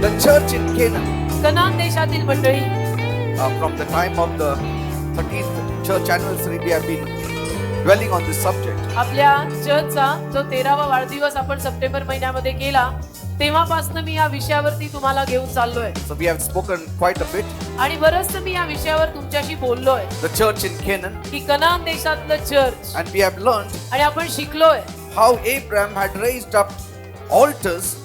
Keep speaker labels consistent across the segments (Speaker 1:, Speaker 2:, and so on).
Speaker 1: The church in Canaan,
Speaker 2: Canaan देशातील मंडळी
Speaker 1: from the time of the 13th church anniversary, we have been dwelling on this subject.
Speaker 2: आपल्या चर्चचा जो 13वा वाढदिवस आपण September महिन्यामध्ये केला तेव्हापासून मी या विषयावरती तुम्हाला घेऊन चाललोय
Speaker 1: So we have spoken quite a bit.
Speaker 2: आणि बरंच मी या विषयावर तुमच्याशी बोललोय
Speaker 1: The church in Canaan,
Speaker 2: की कनान देशातलं church
Speaker 1: and we have learned
Speaker 2: आणि आपण शिकलोय
Speaker 1: how Abraham had raised up altars.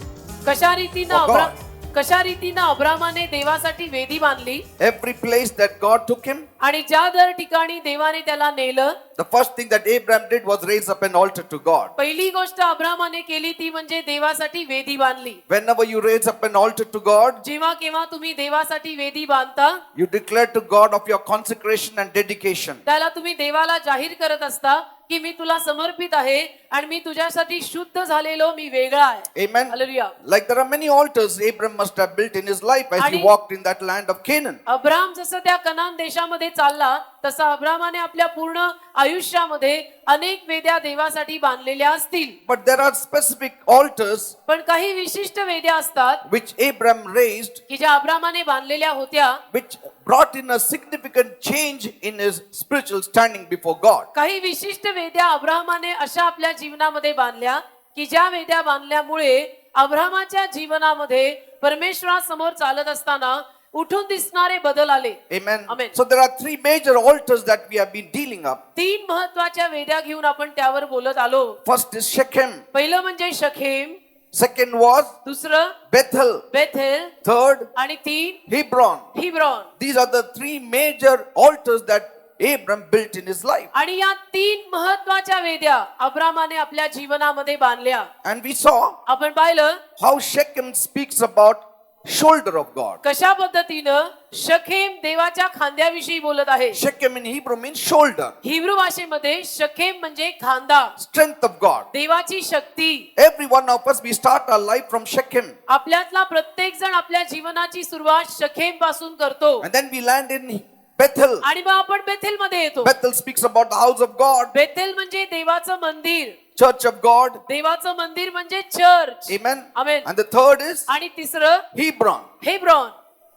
Speaker 2: कशा रीतीनं अब्रामाने देवासाठी वेदी बांधली
Speaker 1: Every place that God took him,
Speaker 2: आणि ज्या दर ठिकाणी देवाने त्याला नेलं
Speaker 1: the first thing that Abraham did was raise up an altar to God.
Speaker 2: पहिली गोष्ट अब्रामाने केली ती म्हणजे देवासाठी वेदी बांधली.
Speaker 1: Whenever you raise up an altar to God,
Speaker 2: जेव्हा केव्हा तुम्ही देवासाठी वेदी बांधता
Speaker 1: you declare to God of your consecration and dedication.
Speaker 2: त्याला तुम्ही देवाला जाहीर करत असता की मी तुला समर्पित आहे आणि मी तुझ्यासाठी शुद्ध झालेलो मी वेगळा आहे.
Speaker 1: Amen.
Speaker 2: Hallelujah.
Speaker 1: Like there are many altars Abraham must have built in his life as he
Speaker 2: आणि-
Speaker 1: walked in that land of Canaan.
Speaker 2: Abram जसं त्या कनान देशामध्ये चालला तसा अब्रामाने आपल्या पूर्ण आयुष्यामध्ये अनेक वेद्या देवासाठी बांधलेल्या असतील.
Speaker 1: But there are specific altars
Speaker 2: पण काही विशिष्ट वेद्या असतात
Speaker 1: which Abraham raised,
Speaker 2: की ज्या अब्रामाने बांधलेल्या होत्या.
Speaker 1: which brought in a significant change in his spiritual standing before God.
Speaker 2: काही विशिष्ट वेद्या अब्रामाने अशा आपल्या जीवनामध्ये बांधल्या की ज्या वेद्या बांधल्यामुळे अब्रामाच्या जीवनामध्ये परमेश्वरासमोर चालत असताना उठून दिसणारे बदल आले.
Speaker 1: Amen.
Speaker 2: Amen.
Speaker 1: So there are three major altars that we have been dealing up.
Speaker 2: तीन महत्वाच्या वेद्या घेऊन आपण त्यावर बोलत आलो.
Speaker 1: First is Shechem.
Speaker 2: पहिलं म्हणजे शखेम,
Speaker 1: Second was
Speaker 2: दुसरं
Speaker 1: Bethel.
Speaker 2: बेथेल
Speaker 1: Third,
Speaker 2: आणि तीन
Speaker 1: Hebron.
Speaker 2: हिब्रॉन.
Speaker 1: These are the three major altars that Abraham built in his life.
Speaker 2: आणि या तीन महत्वाच्या वेद्या अब्रामाने आपल्या जीवनामध्ये बांधल्या.
Speaker 1: And we saw
Speaker 2: आपण पाहिलं
Speaker 1: how Shechem speaks about shoulder of God.
Speaker 2: कशा पद्धतीनं शखेम देवाच्या खांद्याविषयी बोलत आहे.
Speaker 1: Shechem in Hebrew means shoulder,
Speaker 2: Hebrew भाषेमध्ये शखेम म्हणजे खांदा,
Speaker 1: strength of God.
Speaker 2: देवाची शक्ती.
Speaker 1: Every one of us, we start our life from Shechem.
Speaker 2: आपल्यातला प्रत्येक जण आपल्या जीवनाची सुरुवात शखेम पासून करतो
Speaker 1: And then we land in Bethel.
Speaker 2: आणि मग आपण बेथेल मध्ये येतो.
Speaker 1: Bethel speaks about the house of God,
Speaker 2: Bethel म्हणजे देवाचं मंदिर.
Speaker 1: church of God.
Speaker 2: देवाचं मंदिर म्हणजे church.
Speaker 1: Amen.
Speaker 2: Amen.
Speaker 1: And the third is
Speaker 2: आणि तिसरं
Speaker 1: Hebron.
Speaker 2: हेब्रॉन.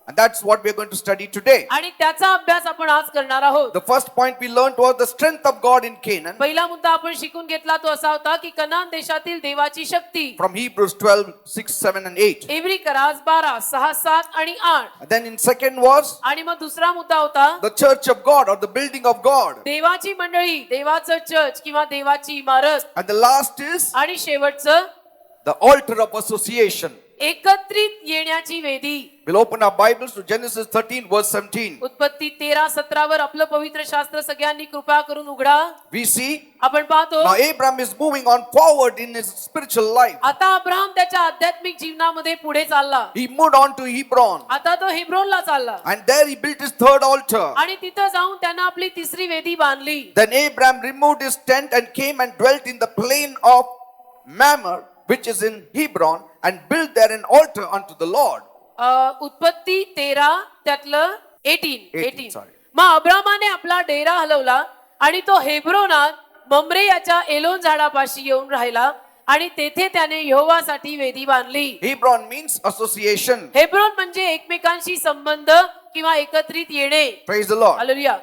Speaker 1: And that's what we're going to study today.
Speaker 2: आणि त्याचा अभ्यास आपण आज करणार आहोत.
Speaker 1: The first point we learned was the strength of God in Canaan.
Speaker 2: पहिला मुद्दा आपण शिकून घेतला तो असा होता की कनान देशातील देवाची शक्ती.
Speaker 1: From Hebrews 12, 6, 7 and 8.
Speaker 2: इब्री करास 12, 6, 7 आणि 8.
Speaker 1: And then in second was
Speaker 2: आणि मग दुसरा मुद्दा होता
Speaker 1: the church of God or the building of God.
Speaker 2: देवाची मंडळी, देवाचं चर्च किंवा देवाची इमारत.
Speaker 1: And the last is
Speaker 2: आणि शेवटचं
Speaker 1: the altar of association.
Speaker 2: एकत्रित येण्याची वेदी.
Speaker 1: We'll open our Bibles to Genesis 13 verse 17.
Speaker 2: उत्पत्ती 13-17 वर आपलं पवित्र शास्त्र सगळ्यांनी कृपा करून उघडा.
Speaker 1: We see
Speaker 2: आपण पाहतो
Speaker 1: now Abraham is moving on forward in his spiritual life.
Speaker 2: आता अब्राहम त्याच्या आध्यात्मिक जीवनामध्ये पुढे चालला.
Speaker 1: He moved on to Hebron.
Speaker 2: आता तो हेब्रोनला चालला
Speaker 1: And there he built his third altar.
Speaker 2: आणि तिथं जाऊन त्यानं आपली तिसरी वेदी बांधली.
Speaker 1: Then Abraham removed his tent and came and dwelt in the plain of Mamre, which is in Hebron, and built there an altar unto the Lord.
Speaker 2: उत्पत्ती 13 त्यातलं 18.
Speaker 1: sorry.
Speaker 2: मग अब्रामाने आपला डेरा हलवला आणि तो हेब्रोनात ममरे याच्या एलोन झाडापाशी येऊन राहिला आणि तेथे त्याने यहोवासाठी वेदी बांधली.
Speaker 1: Hebron means association.
Speaker 2: हेब्रोन म्हणजे एकमेकांशी संबंध किंवा एकत्रित येणे.
Speaker 1: Praise the Lord.
Speaker 2: Hallelujah.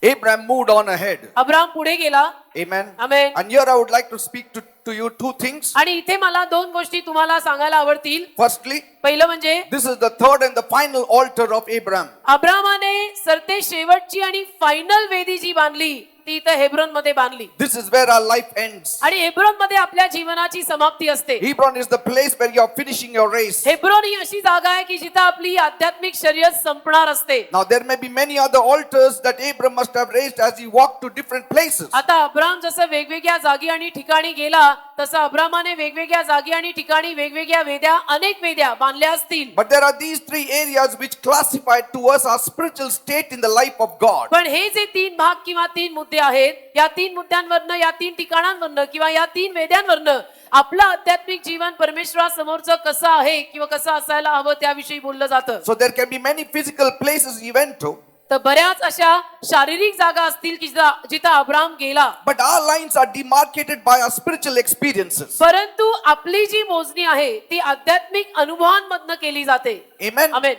Speaker 1: Abraham moved on ahead.
Speaker 2: Abram पुढे गेला.
Speaker 1: Amen.
Speaker 2: Amen.
Speaker 1: And here I would like to speak to you two things.
Speaker 2: आणि इथे मला दोन गोष्टी तुम्हाला सांगायला आवडतील.
Speaker 1: Firstly,
Speaker 2: पहिलं म्हणजे
Speaker 1: this is the third and the final altar of Abraham.
Speaker 2: अब्रामाने सरते शेवटची आणि फायनल वेदी जी बांधली ती इथं हेब्रोन मध्ये बांधली.
Speaker 1: This is where our life ends.
Speaker 2: आणि हेब्रोन मध्ये आपल्या जीवनाची समाप्ती असते.
Speaker 1: Hebron is the place where you are finishing your race.
Speaker 2: Hebron ही अशी जागा आहे की जिथं आपली आध्यात्मिक शर्यत संपणार असते.
Speaker 1: Now there may be many other altars that Abraham must have raised as he walked to different places.
Speaker 2: आता अब्राम जसं वेगवेगळ्या जागी आणि ठिकाणी गेला तसं अब्रामाने वेगवेगळ्या जागी आणि ठिकाणी वेगवेगळ्या वेद्या अनेक वेद्या बांधल्या असतील.
Speaker 1: But there are these three areas which classified to us our spiritual state in the life of God.
Speaker 2: पण हे जे तीन भाग किंवा तीन मुद्दे आहेत या तीन मुद्द्यांवरनं या तीन ठिकाणांवरनं किंवा या तीन वेद्यांवरनं आपलं आध्यात्मिक जीवन परमेश्वरासमोरचं कसं आहे किंवा कसं असायला हवं त्याविषयी बोललं जातं.
Speaker 1: So there can be many physical places you went to.
Speaker 2: तर बऱ्याच अशा शारीरिक जागा असतील की जिथं अब्राम गेला,
Speaker 1: But our lines are demarcated by our spiritual experiences.
Speaker 2: परंतु आपली जी मोजणी आहे ती आध्यात्मिक अनुभवांमधनं केली जाते.
Speaker 1: Amen.
Speaker 2: आमेन.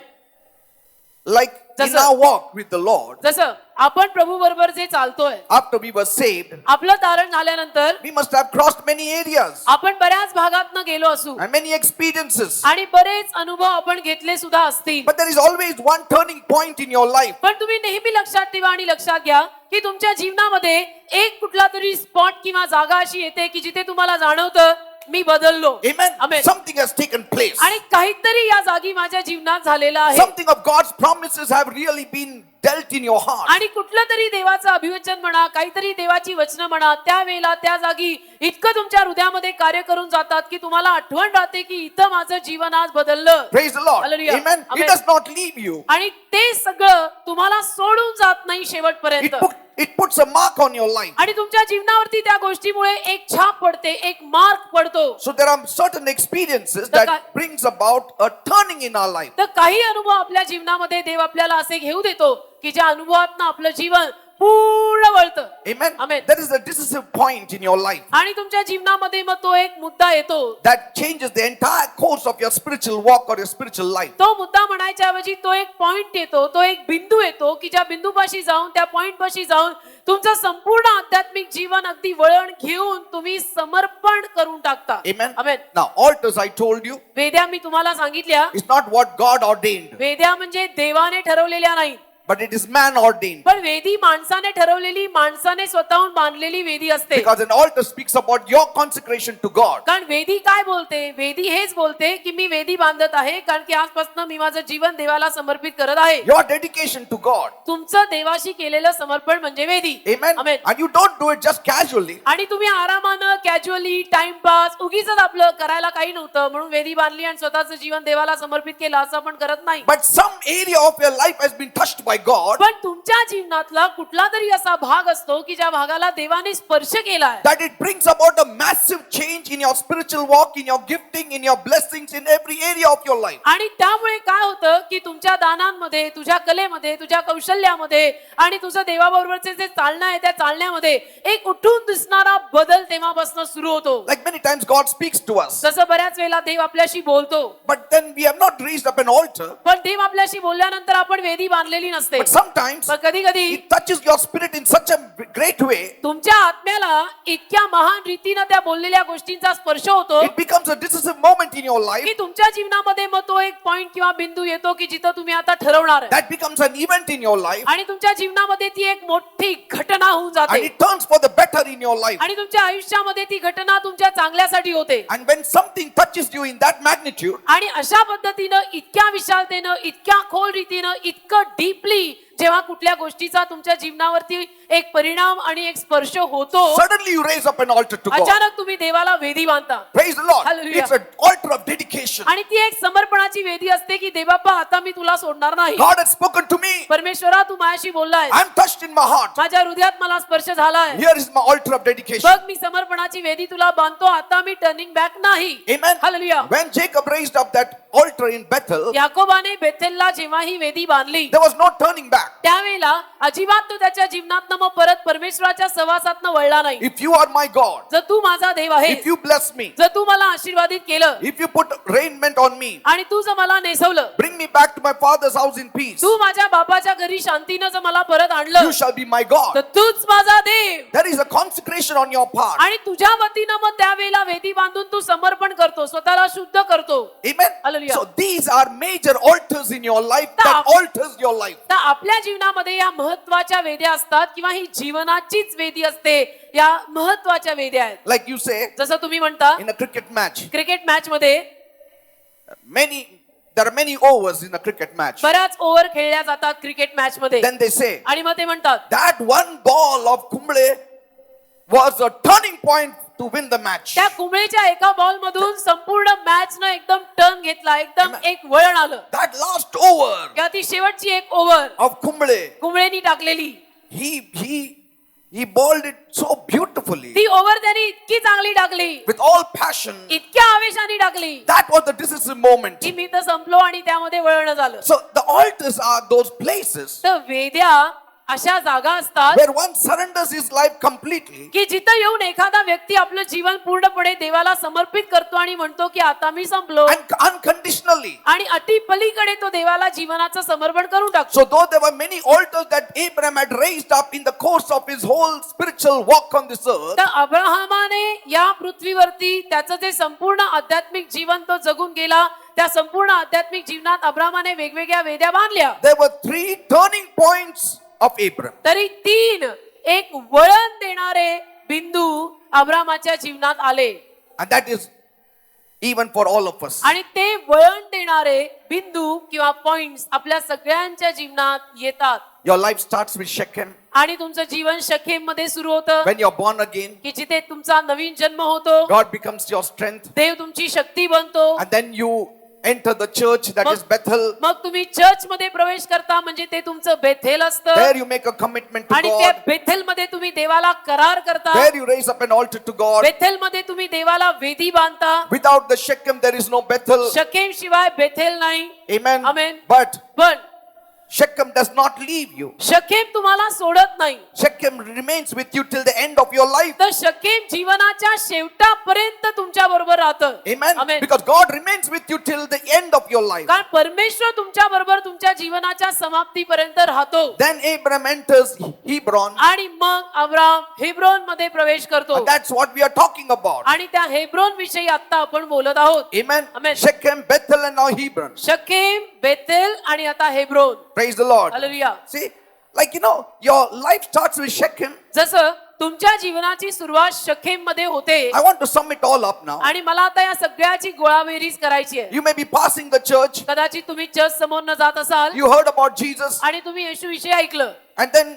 Speaker 1: Like in
Speaker 2: जसं-
Speaker 1: our walk with the Lord,
Speaker 2: जसं आपण प्रभू बरोबर जे चालतोय,
Speaker 1: after we were saved,
Speaker 2: आपलं तारण झाल्यानंतर
Speaker 1: we must have crossed many areas
Speaker 2: आपण बऱ्याच भागातनं गेलो असू
Speaker 1: and many experiences.
Speaker 2: आणि बरेच अनुभव आपण घेतले सुद्धा असतील.
Speaker 1: But there is always one turning point in your life.
Speaker 2: पण तुम्ही नेहमी लक्षात ठेवा आणि लक्षात घ्या की तुमच्या जीवनामध्ये एक कुठला तरी स्पॉट किंवा जागा अशी येते की जिथे तुम्हाला जाणवतं मी बदललो.
Speaker 1: Amen.
Speaker 2: Amen.
Speaker 1: Something has taken place.
Speaker 2: आणि काहीतरी या जागी माझ्या जीवनात झालेलं आहे
Speaker 1: Something of God's promises have really been dealt in your heart.
Speaker 2: आणि कुठलं तरी देवाचं अभिवचन म्हणा, काहीतरी देवाची वचनं म्हणा, त्यावेळेला त्या जागी इतकं तुमच्या हृदयामध्ये कार्य करून जातात की तुम्हाला आठवण राहते की इथं माझं जीवन आज बदललं.
Speaker 1: Praise the Lord.
Speaker 2: Hallelujah.
Speaker 1: Amen. It
Speaker 2: Amen.
Speaker 1: does not leave you.
Speaker 2: आणि ते सगळं तुम्हाला सोडून जात नाही शेवटपर्यंत.
Speaker 1: It puts a mark on your life.
Speaker 2: आणि तुमच्या जीवनावरती त्या गोष्टीमुळे एक छाप पडते, एक मार्क पडतो.
Speaker 1: So there are certain experiences
Speaker 2: The
Speaker 1: that brings about a turning in our life.
Speaker 2: तर काही अनुभव आपल्या जीवनामध्ये देव आपल्याला असे घेऊ देतो की ज्या अनुभवातनं आपलं जीवन पूर्ण वळतं.
Speaker 1: Amen.
Speaker 2: Amen.
Speaker 1: That is a decisive point in your life
Speaker 2: आणि तुमच्या जीवनामध्ये मग तो एक मुद्दा येतो.
Speaker 1: that changes the entire course of your spiritual walk or your spiritual life.
Speaker 2: तो मुद्दा म्हणायच्या ऐवजी तो एक पॉइंट येतो, तो एक बिंदू येतो की ज्या बिंदूपाशी जाऊन, त्या पॉइंट पाशी जाऊन तुमचं संपूर्ण आध्यात्मिक जीवन अगदी वळण घेऊन तुम्ही समर्पण करून टाकता.
Speaker 1: Amen.
Speaker 2: Amen.
Speaker 1: Now, altars, I told you,
Speaker 2: वेद्या मी तुम्हाला सांगितल्या,
Speaker 1: is not what God ordained,
Speaker 2: वेद्या म्हणजे देवाने ठरवलेल्या नाही,
Speaker 1: but it is man ordained.
Speaker 2: पण वेदी माणसाने ठरवलेली, माणसाने स्वतःहून बांधलेली वेदी असते.
Speaker 1: Because an altar speaks about your consecration to God.
Speaker 2: कारण वेदी काय बोलते? वेदी हेच बोलते की मी वेदी बांधत आहे कारण की आजपासून मी माझं जीवन देवाला समर्पित करत आहे.
Speaker 1: Your dedication to God.
Speaker 2: तुमचं देवाशी केलेलं समर्पण म्हणजे वेदी.
Speaker 1: Amen.
Speaker 2: Amen.
Speaker 1: And you don't do it just casually.
Speaker 2: आणि तुम्ही आरामानं, कॅज्युअली, टाइमपास, उगीच आपलं करायला काही नव्हतं म्हणून वेदी बांधली आणि स्वतःचं जीवन देवाला समर्पित केलं असं आपण करत नाही.
Speaker 1: But some area of your life has been touched by God,
Speaker 2: पण तुमच्या जीवनातला कुठला तरी असा भाग असतो की ज्या भागाला देवाने स्पर्श केला आहे,
Speaker 1: that it brings about a massive change in your spiritual walk, in your gifting, in your blessings, in every area of your life.
Speaker 2: आणि त्यामुळे काय होतं की तुमच्या दानांमध्ये, तुझ्या कलेमध्ये, तुझ्या कौशल्यामध्ये आणि तुझं देवाबरोबरचे जे चालणं आहे त्या चालण्यामध्ये एक उठून दिसणारा बदल तेव्हापासून सुरू होतो.
Speaker 1: Like many times God speaks to us,
Speaker 2: जसं बऱ्याच वेळेला देव आपल्याशी बोलतो,
Speaker 1: but then we have not raised up an altar.
Speaker 2: पण देव आपल्याशी बोलल्यानंतर आपण वेदी बांधलेली नसते.
Speaker 1: But sometimes
Speaker 2: पण कधी कधी
Speaker 1: it touches your spirit in such a great way,
Speaker 2: तुमच्या आत्म्याला इतक्या महान रीतीनं त्या बोललेल्या गोष्टींचा स्पर्श होतो
Speaker 1: it becomes a decisive moment in your life.
Speaker 2: की तुमच्या जीवनामध्ये मग तो एक पॉइंट किंवा बिंदू येतो की जिथं तुम्ही आता ठरवणार आहे.
Speaker 1: That becomes an event in your life,
Speaker 2: आणि तुमच्या जीवनामध्ये ती एक मोठी घटना होऊन
Speaker 1: and
Speaker 2: जाते
Speaker 1: it turns for the better in your life.
Speaker 2: आणि तुमच्या आयुष्यामध्ये ती घटना तुमच्या चांगल्यासाठी होते.
Speaker 1: And when something touches you in that magnitude,
Speaker 2: आणि अशा पद्धतीनं, इतक्या विशालतेनं, इतक्या खोल रीतीनं, इतकं डीपली जेव्हा कुठल्या गोष्टीचा तुमच्या जीवनावरती एक परिणाम आणि एक स्पर्श होतो,
Speaker 1: suddenly you raise up an altar to God.
Speaker 2: अचानक तुम्ही देवाला वेदी बांधता.
Speaker 1: Praise the Lord.
Speaker 2: Hallelujah.
Speaker 1: It's an altar of dedication.
Speaker 2: आणि ती एक समर्पणाची वेदी असते की देवाप्पा आता मी तुला सोडणार नाही.
Speaker 1: God has spoken to me.
Speaker 2: परमेश्वरा तू माझ्याशी बोललाय,
Speaker 1: I'm touched in my heart.
Speaker 2: माझ्या हृदयात मला स्पर्श झालाय.
Speaker 1: Here is my altar of dedication.
Speaker 2: बघ मी समर्पणाची वेदी तुला बांधतो, आता मी टर्निंग बॅक नाही.
Speaker 1: Amen.
Speaker 2: Hallelujah.
Speaker 1: When Jacob raised up that altar in Bethel,
Speaker 2: याकोबाने बेथेलला जेव्हा ही वेदी बांधली
Speaker 1: there was no turning back.
Speaker 2: त्यावेळेला अजिबात तो त्याच्या जीवनातनं मग परत परमेश्वराच्या सहवासातनं वळला नाही.
Speaker 1: If you are my God,
Speaker 2: जर तू माझा देव आहे,
Speaker 1: if you bless me,
Speaker 2: जर तू मला आशीर्वादित केलं
Speaker 1: if you put raiment on me,
Speaker 2: आणि तू जर मला नेसवलं,
Speaker 1: bring me back to my father's house in peace,
Speaker 2: तू माझ्या बापाच्या घरी शांतीनं जर मला परत आणलं,
Speaker 1: you shall be my
Speaker 2: तर
Speaker 1: God.
Speaker 2: तूच माझा देव.
Speaker 1: There is a consecration on your part.
Speaker 2: आणि तुझ्या वतीनं मग त्यावेळेला वेदी बांधून तू समर्पण करतो, स्वतःला शुद्ध करतो.
Speaker 1: Amen.
Speaker 2: Hallelujah.
Speaker 1: So these are major altars in your life that alters your life.
Speaker 2: तर आपल्या जीवनामध्ये या महत्वाच्या वेद्या असतात किंवा ही जीवनाचीच वेदी असते, या महत्वाच्या वेद्या आहेत.
Speaker 1: Like you say
Speaker 2: जसं तुम्ही म्हणता
Speaker 1: in a cricket match,
Speaker 2: cricket match मध्ये
Speaker 1: there are many overs in a cricket match.
Speaker 2: बऱ्याच ओव्हर खेळल्या जातात क्रिकेट मॅच मध्ये.
Speaker 1: Then they say
Speaker 2: आणि मग ते म्हणतात
Speaker 1: that one ball of Kumble was a turning point to win the match.
Speaker 2: त्या कुंबळेच्या एका बॉल मधून संपूर्ण मॅच न एकदम टर्न घेतला, एकदम एक वळण आलं.
Speaker 1: That last over
Speaker 2: किंवा ती शेवटची एक ओव्हर
Speaker 1: of Kumble,
Speaker 2: कुंबळेनी टाकलेली,
Speaker 1: he He boiled it so beautifully
Speaker 2: ती ओव्हर त्याने इतकी चांगली टाकली,
Speaker 1: with all passion.
Speaker 2: इतक्या आवेशाने टाकली
Speaker 1: That was the decisive moment.
Speaker 2: की मी तर संपलो आणि त्यामध्ये वळण झालं.
Speaker 1: So the altars are those places
Speaker 2: तर वेद्या अशा जागा असतात
Speaker 1: where one surrenders his life completely
Speaker 2: की जिथं येऊन एखादा व्यक्ती आपलं जीवन पूर्णपणे देवाला समर्पित करतो आणि म्हणतो की आता मी संपलो,
Speaker 1: and unconditionally.
Speaker 2: आणि अटी पलीकडे तो देवाला जीवनाचं समर्पण करून टाकतो.
Speaker 1: So though there were many altars that Abraham had raised up in the course of his whole spiritual walk on this earth,
Speaker 2: तर अब्राहमाने या पृथ्वीवरती त्याचं जे संपूर्ण आध्यात्मिक जीवन तो जगून गेला, त्या संपूर्ण आध्यात्मिक जीवनात अब्राहमाने वेगवेगळ्या वेद्या बांधल्या.
Speaker 1: there were 3 turning points of Abraham.
Speaker 2: तरी 3 एक वळण देणारे बिंदू अब्राहमाच्या जीवनात आले,
Speaker 1: And that is even for all of us.
Speaker 2: आणि ते वळण देणारे बिंदू किंवा पॉइंट्स आपल्या सगळ्यांच्या जीवनात येतात.
Speaker 1: Your life starts with Shechem
Speaker 2: आणि तुमचं जीवन शखेम मध्ये सुरू होतं,
Speaker 1: when you're born again.
Speaker 2: की जिथे तुमचा नवीन जन्म होतो,
Speaker 1: God becomes your strength.
Speaker 2: देव तुमची शक्ती बनतो.
Speaker 1: And then you enter the church, that is Bethel.
Speaker 2: मग तुम्ही चर्च मध्ये प्रवेश करता, म्हणजे ते तुमचं बेथेल असतं,
Speaker 1: There you make a commitment to
Speaker 2: आणि त्या
Speaker 1: God.
Speaker 2: बेथेल मध्ये तुम्ही देवाला करार करता.
Speaker 1: There you raise up an altar to God.
Speaker 2: Bethel मध्ये तुम्ही देवाला वेदी बांधता.
Speaker 1: Without the Shechem, there is no Bethel.
Speaker 2: Shechem शिवाय बेथेल नाही.
Speaker 1: Amen.
Speaker 2: Amen.
Speaker 1: But
Speaker 2: पण
Speaker 1: Shechem does not leave you.
Speaker 2: Shechem तुम्हाला सोडत नाही.
Speaker 1: Shechem remains with you till the end of your life.
Speaker 2: तर शकेम जीवनाच्या शेवटापर्यंत तुमच्या बरोबर राहतं.
Speaker 1: Amen.
Speaker 2: Amen.
Speaker 1: Because God remains with you till the end of your life.
Speaker 2: कारण परमेश्वर तुमच्या बरोबर तुमच्या जीवनाच्या समाप्तीपर्यंत राहतो.
Speaker 1: Then Abraham enters Hebron.
Speaker 2: आणि मग अब्राम हेब्रोन मध्ये प्रवेश करतो,
Speaker 1: And that's what we are talking about.
Speaker 2: आणि त्या हेब्रोन विषयी आता आपण बोलत आहोत.
Speaker 1: Amen.
Speaker 2: Amen.
Speaker 1: Shechem, Bethel, and now Hebron.
Speaker 2: Shechem, Bethel आणि आता Hebron.
Speaker 1: Praise the Lord.
Speaker 2: Hallelujah.
Speaker 1: See, like your life starts with Shechem.
Speaker 2: जसं तुमच्या जीवनाची सुरुवात शखेम मध्ये होते,
Speaker 1: I want to sum it all up now.
Speaker 2: आणि मला आता या सगळ्याची गोळाबेरीज करायची आहे.
Speaker 1: You may be passing the church.
Speaker 2: कदाचित तुम्ही चर्च समोर न जात असाल,
Speaker 1: You heard about Jesus.
Speaker 2: आणि तुम्ही येशू विषयी ऐकलं,
Speaker 1: And then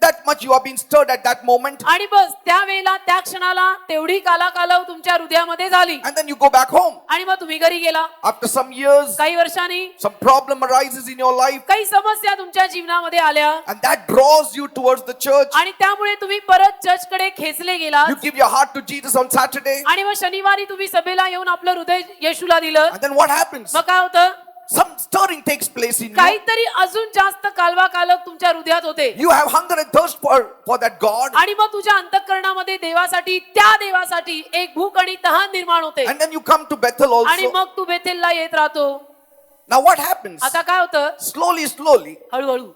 Speaker 1: that much you have been stirred at that moment.
Speaker 2: आणि बस त्या वेळेला त्या क्षणाला तेवढी कालाकालव तुमच्या हृदयामध्ये झाली,
Speaker 1: And then you go back home.
Speaker 2: आणि मग तुम्ही घरी गेला.
Speaker 1: After some years,
Speaker 2: काही वर्षांनी
Speaker 1: some problem arises in your life.
Speaker 2: काही समस्या तुमच्या जीवनामध्ये आल्या,
Speaker 1: And that draws you towards the church.
Speaker 2: आणि त्यामुळे तुम्ही परत चर्चकडे खेचले गेला.
Speaker 1: You give your heart to Jesus on Saturday.
Speaker 2: आणि मग शनिवारी तुम्ही सभेला येऊन आपलं हृदय येशूला दिलं.
Speaker 1: And then what happens?
Speaker 2: मग काय होतं?
Speaker 1: Some stirring takes place in you.
Speaker 2: काहीतरी अजून जास्त कालवा कालक तुमच्या हृदयात होते,
Speaker 1: You have hunger and thirst for that God.
Speaker 2: आणि मग तुझ्या अंतःकरणामध्ये देवासाठी, त्या देवासाठी एक भूक आणि तहान निर्माण होते.
Speaker 1: And then you come to Bethel
Speaker 2: आणि
Speaker 1: also.
Speaker 2: मग तू बेथेलला येत राहतो.
Speaker 1: Now what happens?
Speaker 2: आता काय होतं?
Speaker 1: Slowly,
Speaker 2: हळूहळू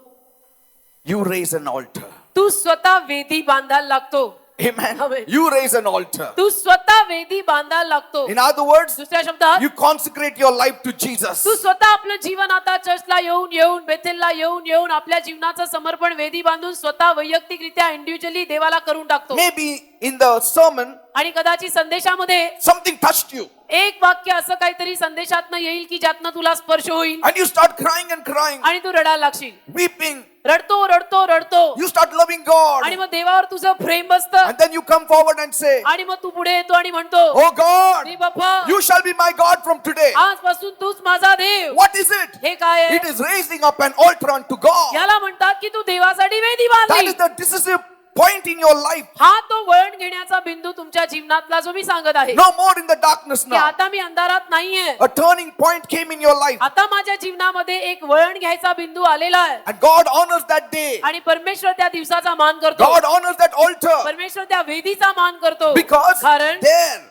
Speaker 1: you raise an altar.
Speaker 2: तू स्वतः वेदी बांधायला लागतो.
Speaker 1: Amen.
Speaker 2: Amen.
Speaker 1: You raise an altar.
Speaker 2: तू स्वतः वेदी बांधायला लागतो.
Speaker 1: In other words,
Speaker 2: दुसऱ्या शब्दात,
Speaker 1: you consecrate your life to Jesus.
Speaker 2: तू स्वतः आपलं जीवन आता चर्चला येऊन बेथेलला येऊन आपल्या जीवनाचं समर्पण वेदी बांधून स्वतः वैयक्तिकरित्या इंडिव्हिज्युअली देवाला करून टाकतो.
Speaker 1: Maybe in the sermon,
Speaker 2: आणि कदाचित संदेशामध्ये
Speaker 1: something touched you.
Speaker 2: एक वाक्य असं काहीतरी संदेशातनं येईल की ज्यातनं तुला स्पर्श होईल,
Speaker 1: And you start crying and crying,
Speaker 2: आणि तू रडायला लागशील.
Speaker 1: weeping.
Speaker 2: रडतो रडतो रडतो,
Speaker 1: You start loving God.
Speaker 2: आणि मग देवावर तुझं प्रेम बसतं,
Speaker 1: And then you come forward and say,
Speaker 2: आणि मग तू पुढे येतो आणि म्हणतो,
Speaker 1: Oh God,
Speaker 2: "हे बाप्पा,
Speaker 1: you shall be my God from today.
Speaker 2: आजपासून तूच माझा देव."
Speaker 1: What is it?
Speaker 2: हे काय आहे?
Speaker 1: It is raising up an altar unto God.
Speaker 2: याला म्हणतात की तू देवासाठी वेदी
Speaker 1: That
Speaker 2: बांधली.
Speaker 1: is the decisive point in your life.
Speaker 2: हा तो वळण घेण्याचा बिंदू तुमच्या जीवनातला जो मी सांगत आहे,
Speaker 1: No more in the darkness
Speaker 2: की
Speaker 1: now.
Speaker 2: आता मी अंधारात नाहीये,
Speaker 1: A turning point came in your life.
Speaker 2: आता माझ्या जीवनामध्ये एक वळण घ्यायचा बिंदू आलेला आहे,
Speaker 1: And God honors that day.
Speaker 2: आणि परमेश्वर त्या दिवसाचा मान करतो.
Speaker 1: God honors that altar.
Speaker 2: परमेश्वर त्या वेदीचा मान करतो,
Speaker 1: Because
Speaker 2: कारण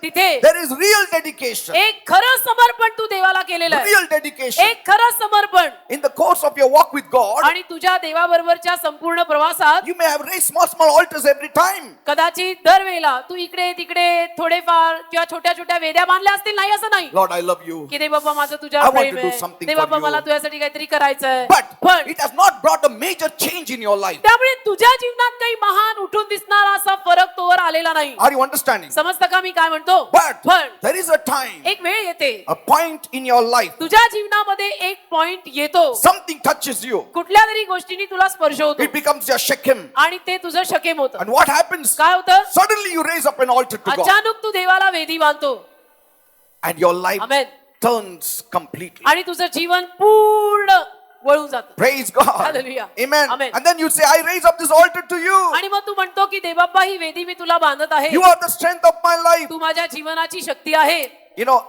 Speaker 2: तिथे
Speaker 1: there is real dedication.
Speaker 2: एक खरं समर्पण तू देवाला केलेलं आहे.
Speaker 1: Real dedication.
Speaker 2: एक खरं समर्पण.
Speaker 1: In the course of your walk with God,
Speaker 2: आणि तुझ्या देवाबरोबरच्या संपूर्ण प्रवासात
Speaker 1: you may have raised small altars every time.
Speaker 2: कदाचित दरवेळेला तू इकडे तिकडे थोडेफार किंवा छोट्या छोट्या वेद्या बांधल्या असतील, नाही असं नाही,
Speaker 1: Lord, I love you.
Speaker 2: की दे बाबा माझं
Speaker 1: I
Speaker 2: तुझ्यावर
Speaker 1: want
Speaker 2: प्रेम
Speaker 1: to do
Speaker 2: आहे,
Speaker 1: something
Speaker 2: दे
Speaker 1: for
Speaker 2: बाबा
Speaker 1: you.
Speaker 2: मला तुझ्यासाठी काहीतरी करायचंय.
Speaker 1: But
Speaker 2: पण
Speaker 1: it has not brought a major change in your life.
Speaker 2: त्यामुळे तुझ्या जीवनात काही महान उठून दिसणारा असा फरक तोवर आलेला नाही.
Speaker 1: Are you understanding?
Speaker 2: समजतं का मी काय म्हणतो?
Speaker 1: But
Speaker 2: पण
Speaker 1: there is a time,
Speaker 2: एक वेळ येते,
Speaker 1: a point in your life.
Speaker 2: तुझ्या जीवनामध्ये एक पॉइंट येतो,
Speaker 1: Something touches you.
Speaker 2: कुठल्या तरी गोष्टीने तुला स्पर्श होतो,
Speaker 1: It becomes your Shechem.
Speaker 2: आणि ते तुझं शकेम होतं.
Speaker 1: And what happens?
Speaker 2: काय होतं?
Speaker 1: Suddenly you raise up an altar to God.
Speaker 2: अचानक तू देवाला वेदी बांधतो.
Speaker 1: And your life
Speaker 2: amen.
Speaker 1: turns completely.
Speaker 2: आणि तुझं जीवन पूर्ण वळून जातं.
Speaker 1: Praise God.
Speaker 2: Hallelujah.
Speaker 1: Amen.
Speaker 2: Amen.
Speaker 1: And then you say, I raise up this altar to you.
Speaker 2: आणि मग तू म्हणतो की देवबाप्पा ही वेदी मी तुला बांधत आहे,
Speaker 1: You are the strength of my life.
Speaker 2: तू माझ्या जीवनाची शक्ती आहे.
Speaker 1: You know,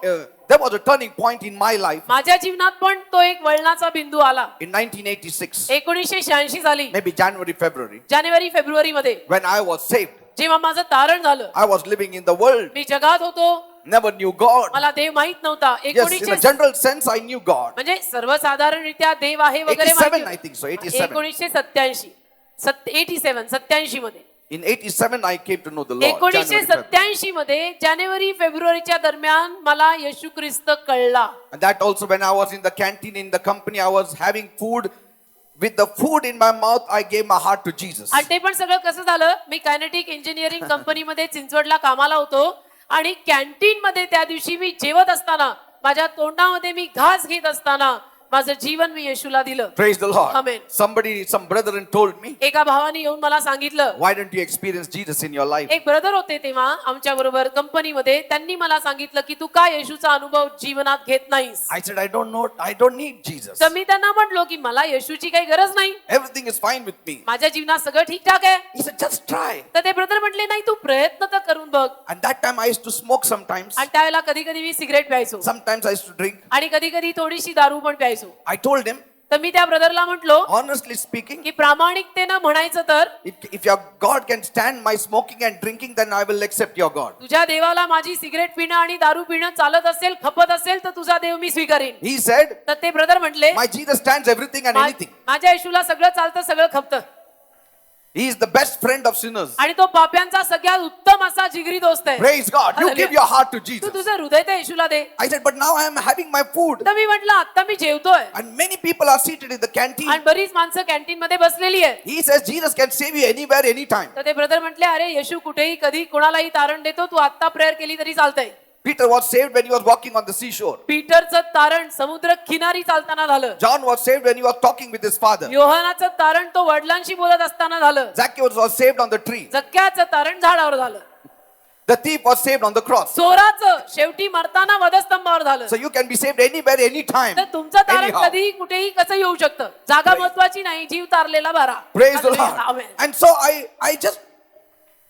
Speaker 1: there was a turning point in my life
Speaker 2: माझ्या जीवनात पण तो एक वळणाचा बिंदू आला.
Speaker 1: in 1986,
Speaker 2: 1986 साली
Speaker 1: maybe January, February,
Speaker 2: जानेवारी फेब्रुवारी मध्ये
Speaker 1: when I was saved.
Speaker 2: जेव्हा माझं तारण झालं,
Speaker 1: I was living in the world,
Speaker 2: मी जगात होतो,
Speaker 1: never knew God.
Speaker 2: मला देव माहित नव्हता.
Speaker 1: Yes, in a
Speaker 2: 1900
Speaker 1: general sense, I knew God.
Speaker 2: म्हणजे सर्वसाधारणरित्या देव आहे वगैरे
Speaker 1: 87, I think so, 87.
Speaker 2: 1987 87 मध्ये
Speaker 1: In 87, I came to know the Lord. January, February.
Speaker 2: 1987 मध्ये जानेवारी फेब्रुवारीच्या दरम्यान मला येशू ख्रिस्त कळला.
Speaker 1: And that also when I was in the canteen in the company, I was having food. With the food in my mouth, I gave my heart to Jesus.
Speaker 2: आणि ते पण सगळं कसं झालं, मी कायनेटिक इंजिनिअरिंग कंपनीमध्ये चिंचवडला कामाला होतो आणि कॅन्टीन मध्ये त्या दिवशी मी जेवत असताना माझ्या तोंडामध्ये मी घास घेत असताना माझं जीवन मी येशूला दिलं.
Speaker 1: Praise the Lord.
Speaker 2: Amen.
Speaker 1: Some brethren told me,
Speaker 2: एका भावाने येऊन मला सांगितलं,
Speaker 1: why don't you experience Jesus in your life?
Speaker 2: एक ब्रदर होते तेव्हा आमच्या बरोबर कंपनीमध्ये, त्यांनी मला सांगितलं की तू का येशूचा अनुभव जीवनात घेत नाहीस.
Speaker 1: I said, I don't know. I don't need Jesus.
Speaker 2: तर मी त्यांना म्हटलो की मला येशूची काही गरज नाही,
Speaker 1: Everything is fine with me.
Speaker 2: माझ्या जीवनात सगळं ठीकठाक आहे.
Speaker 1: He said, just try.
Speaker 2: तर ते ब्रदर म्हटले नाही, तू प्रयत्न तर करून बघ.
Speaker 1: And that time I used to smoke sometimes.
Speaker 2: आणि त्यावेळेला कधी कधी मी cigarette प्यायचो
Speaker 1: Sometimes I used to drink.
Speaker 2: आणि कधी कधी थोडीशी दारू पण प्यायचो.
Speaker 1: I told him,
Speaker 2: तर मी त्या ब्रदरला म्हटलो
Speaker 1: honestly speaking,
Speaker 2: की प्रामाणिकतेनं म्हणायचं तर
Speaker 1: if your God can stand my smoking and drinking, then I will accept your God.
Speaker 2: तुझ्या देवाला माझी सिगरेट पिणं आणि दारू पिणं चालत असेल, खपत असेल, तर तुझा देव मी स्वीकारेन.
Speaker 1: He said,
Speaker 2: तर ते ब्रदर म्हटले,
Speaker 1: my Jesus stands everything and anything.
Speaker 2: माझ्या येशूला सगळं चालतं, सगळं खपतं.
Speaker 1: He is the best friend of sinners.
Speaker 2: आणि तो पाप्यांचा सगळ्यात उत्तम असा जिगरी दोस्त आहे.
Speaker 1: Praise God. You
Speaker 2: Hallelujah.
Speaker 1: give your heart to
Speaker 2: Tu
Speaker 1: Jesus.
Speaker 2: तुझं हृदय त्या येशूला दे.
Speaker 1: I said, but now I am having my food.
Speaker 2: तर मी म्हटलं आता मी जेवतोय
Speaker 1: And many people are seated in the canteen.
Speaker 2: आणि बरीच माणसं कॅन्टीन मध्ये बसलेली आहे.
Speaker 1: He says Jesus can save you anywhere, anytime.
Speaker 2: तर ते ब्रदर म्हटले, अरे येशू कुठेही कधी कोणालाही तारण देतो, तू आता प्रेयर केली तरी चालतंय.
Speaker 1: Peter was saved when he was walking on the seashore.
Speaker 2: पीटरचं तारण समुद्र किनारी चालताना झालं.
Speaker 1: John was saved when he was talking with his father.
Speaker 2: योहानाचं तारण तो वडिलांशी बोलत असताना झालं.
Speaker 1: Zacchaeus was saved on the tree.
Speaker 2: जक्क्याचं तारण झाडावर झालं.
Speaker 1: The thief was saved on the cross.
Speaker 2: चोराचं शेवटी मरताना वधस्तंभावर झालं.
Speaker 1: So you can be saved anywhere, anytime.
Speaker 2: तर तुमचं तारण
Speaker 1: Anyhow.
Speaker 2: कधीही कुठेही कसं येऊ शकतं. जागा महत्वाची नाही, जीव तारलेला बरा.
Speaker 1: Praise the
Speaker 2: Hallelujah.
Speaker 1: Lord.
Speaker 2: Amen.
Speaker 1: And so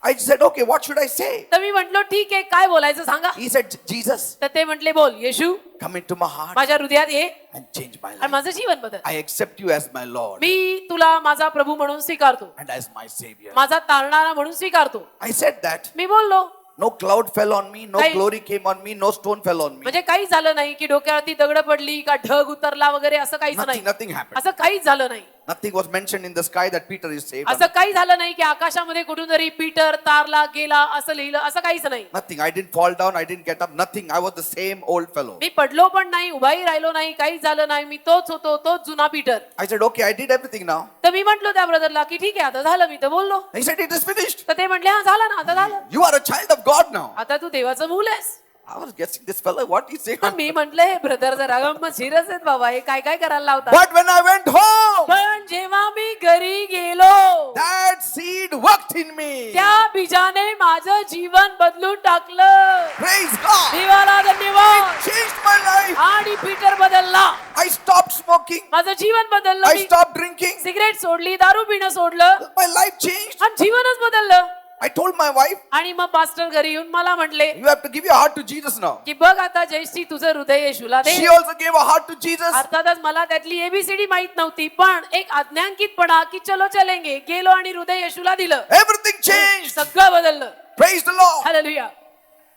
Speaker 1: I said, okay, what should I say?
Speaker 2: तर मी म्हटलो ठीक आहे, काय बोलायचं सांगा.
Speaker 1: He said, Jesus,
Speaker 2: तर ते म्हटले, बोल येशू,
Speaker 1: come into my heart
Speaker 2: माझ्या हृदयात ये
Speaker 1: and change my
Speaker 2: आणि
Speaker 1: life.
Speaker 2: माझं जीवन बदल.
Speaker 1: I accept you as my Lord
Speaker 2: मी तुला माझा प्रभू म्हणून स्वीकारतो,
Speaker 1: and as my Savior.
Speaker 2: माझा तारणारा म्हणून स्वीकारतो.
Speaker 1: I said that.
Speaker 2: मी बोललो.
Speaker 1: No cloud fell on me, no
Speaker 2: Kai-
Speaker 1: glory came on me, no stone fell on me.
Speaker 2: म्हणजे काही झालं नाही की डोक्यावरती दगड पडली का ढग उतरला वगैरे, असं काहीच नाही.
Speaker 1: Nothing happened.
Speaker 2: असं काहीच झालं नाही.
Speaker 1: Nothing was mentioned in the sky that Peter is saved.
Speaker 2: असं काही झालं नाही की आकाशामध्ये कुठून तरी पीटर तारला गेला असं लिहिलं, असं काहीच नाही.
Speaker 1: Nothing. I didn't fall down. I didn't get up. Nothing. I was the same old fellow.
Speaker 2: मी पडलो पण नाही, उभाही राहिलो नाही, काहीच झालं नाही. मी तोच होतो, तोच जुना Peter.
Speaker 1: I said, okay, I did everything now.
Speaker 2: तर मी म्हंटलो त्या ब्रदरला की ठीक आहे, आता झालं. मी तर बोललो.
Speaker 1: He said, it is finished.
Speaker 2: तर ते म्हटले, हा झालं ना, आता झालं.
Speaker 1: You are a child of God now.
Speaker 2: आता तू देवाचं मूल आहेस.
Speaker 1: I was guessing this fellow, what he saying.
Speaker 2: पण मी म्हंटले, हे ब्रदर जरा गंमतशीरच आहेत बाबा, हे काय काय करायला लावतात.
Speaker 1: But when I went home,
Speaker 2: पण जेव्हा मी घरी गेलो,
Speaker 1: that seed worked in me.
Speaker 2: त्या बीजाने माझं जीवन बदलून टाकलं.
Speaker 1: Praise God.
Speaker 2: देवाला धन्यवाद.
Speaker 1: Changed my life.
Speaker 2: आणि पीटर बदलला.
Speaker 1: I stopped smoking.
Speaker 2: माझं जीवन बदललं.
Speaker 1: I
Speaker 2: me
Speaker 1: stopped drinking.
Speaker 2: Cigarette सोडली, दारू पिणं सोडलं
Speaker 1: My life changed.
Speaker 2: आणि जीवनच बदललं.
Speaker 1: I told my wife,
Speaker 2: आणि मग पास्टर घरी येऊन मला म्हटले
Speaker 1: you have to give your heart to Jesus now.
Speaker 2: की बघ आता जयश्री तुझं हृदय येशूला दे.
Speaker 1: She also gave her heart to Jesus.
Speaker 2: अर्थातच मला त्यातली एबीसीडी माहित नव्हती, पण एक आज्ञांकितपणा की चलो चलेंगे, गेलो आणि हृदय येशूला दिलं.
Speaker 1: Everything changed.
Speaker 2: सगळं बदललं.
Speaker 1: Praise the Lord.
Speaker 2: Hallelujah.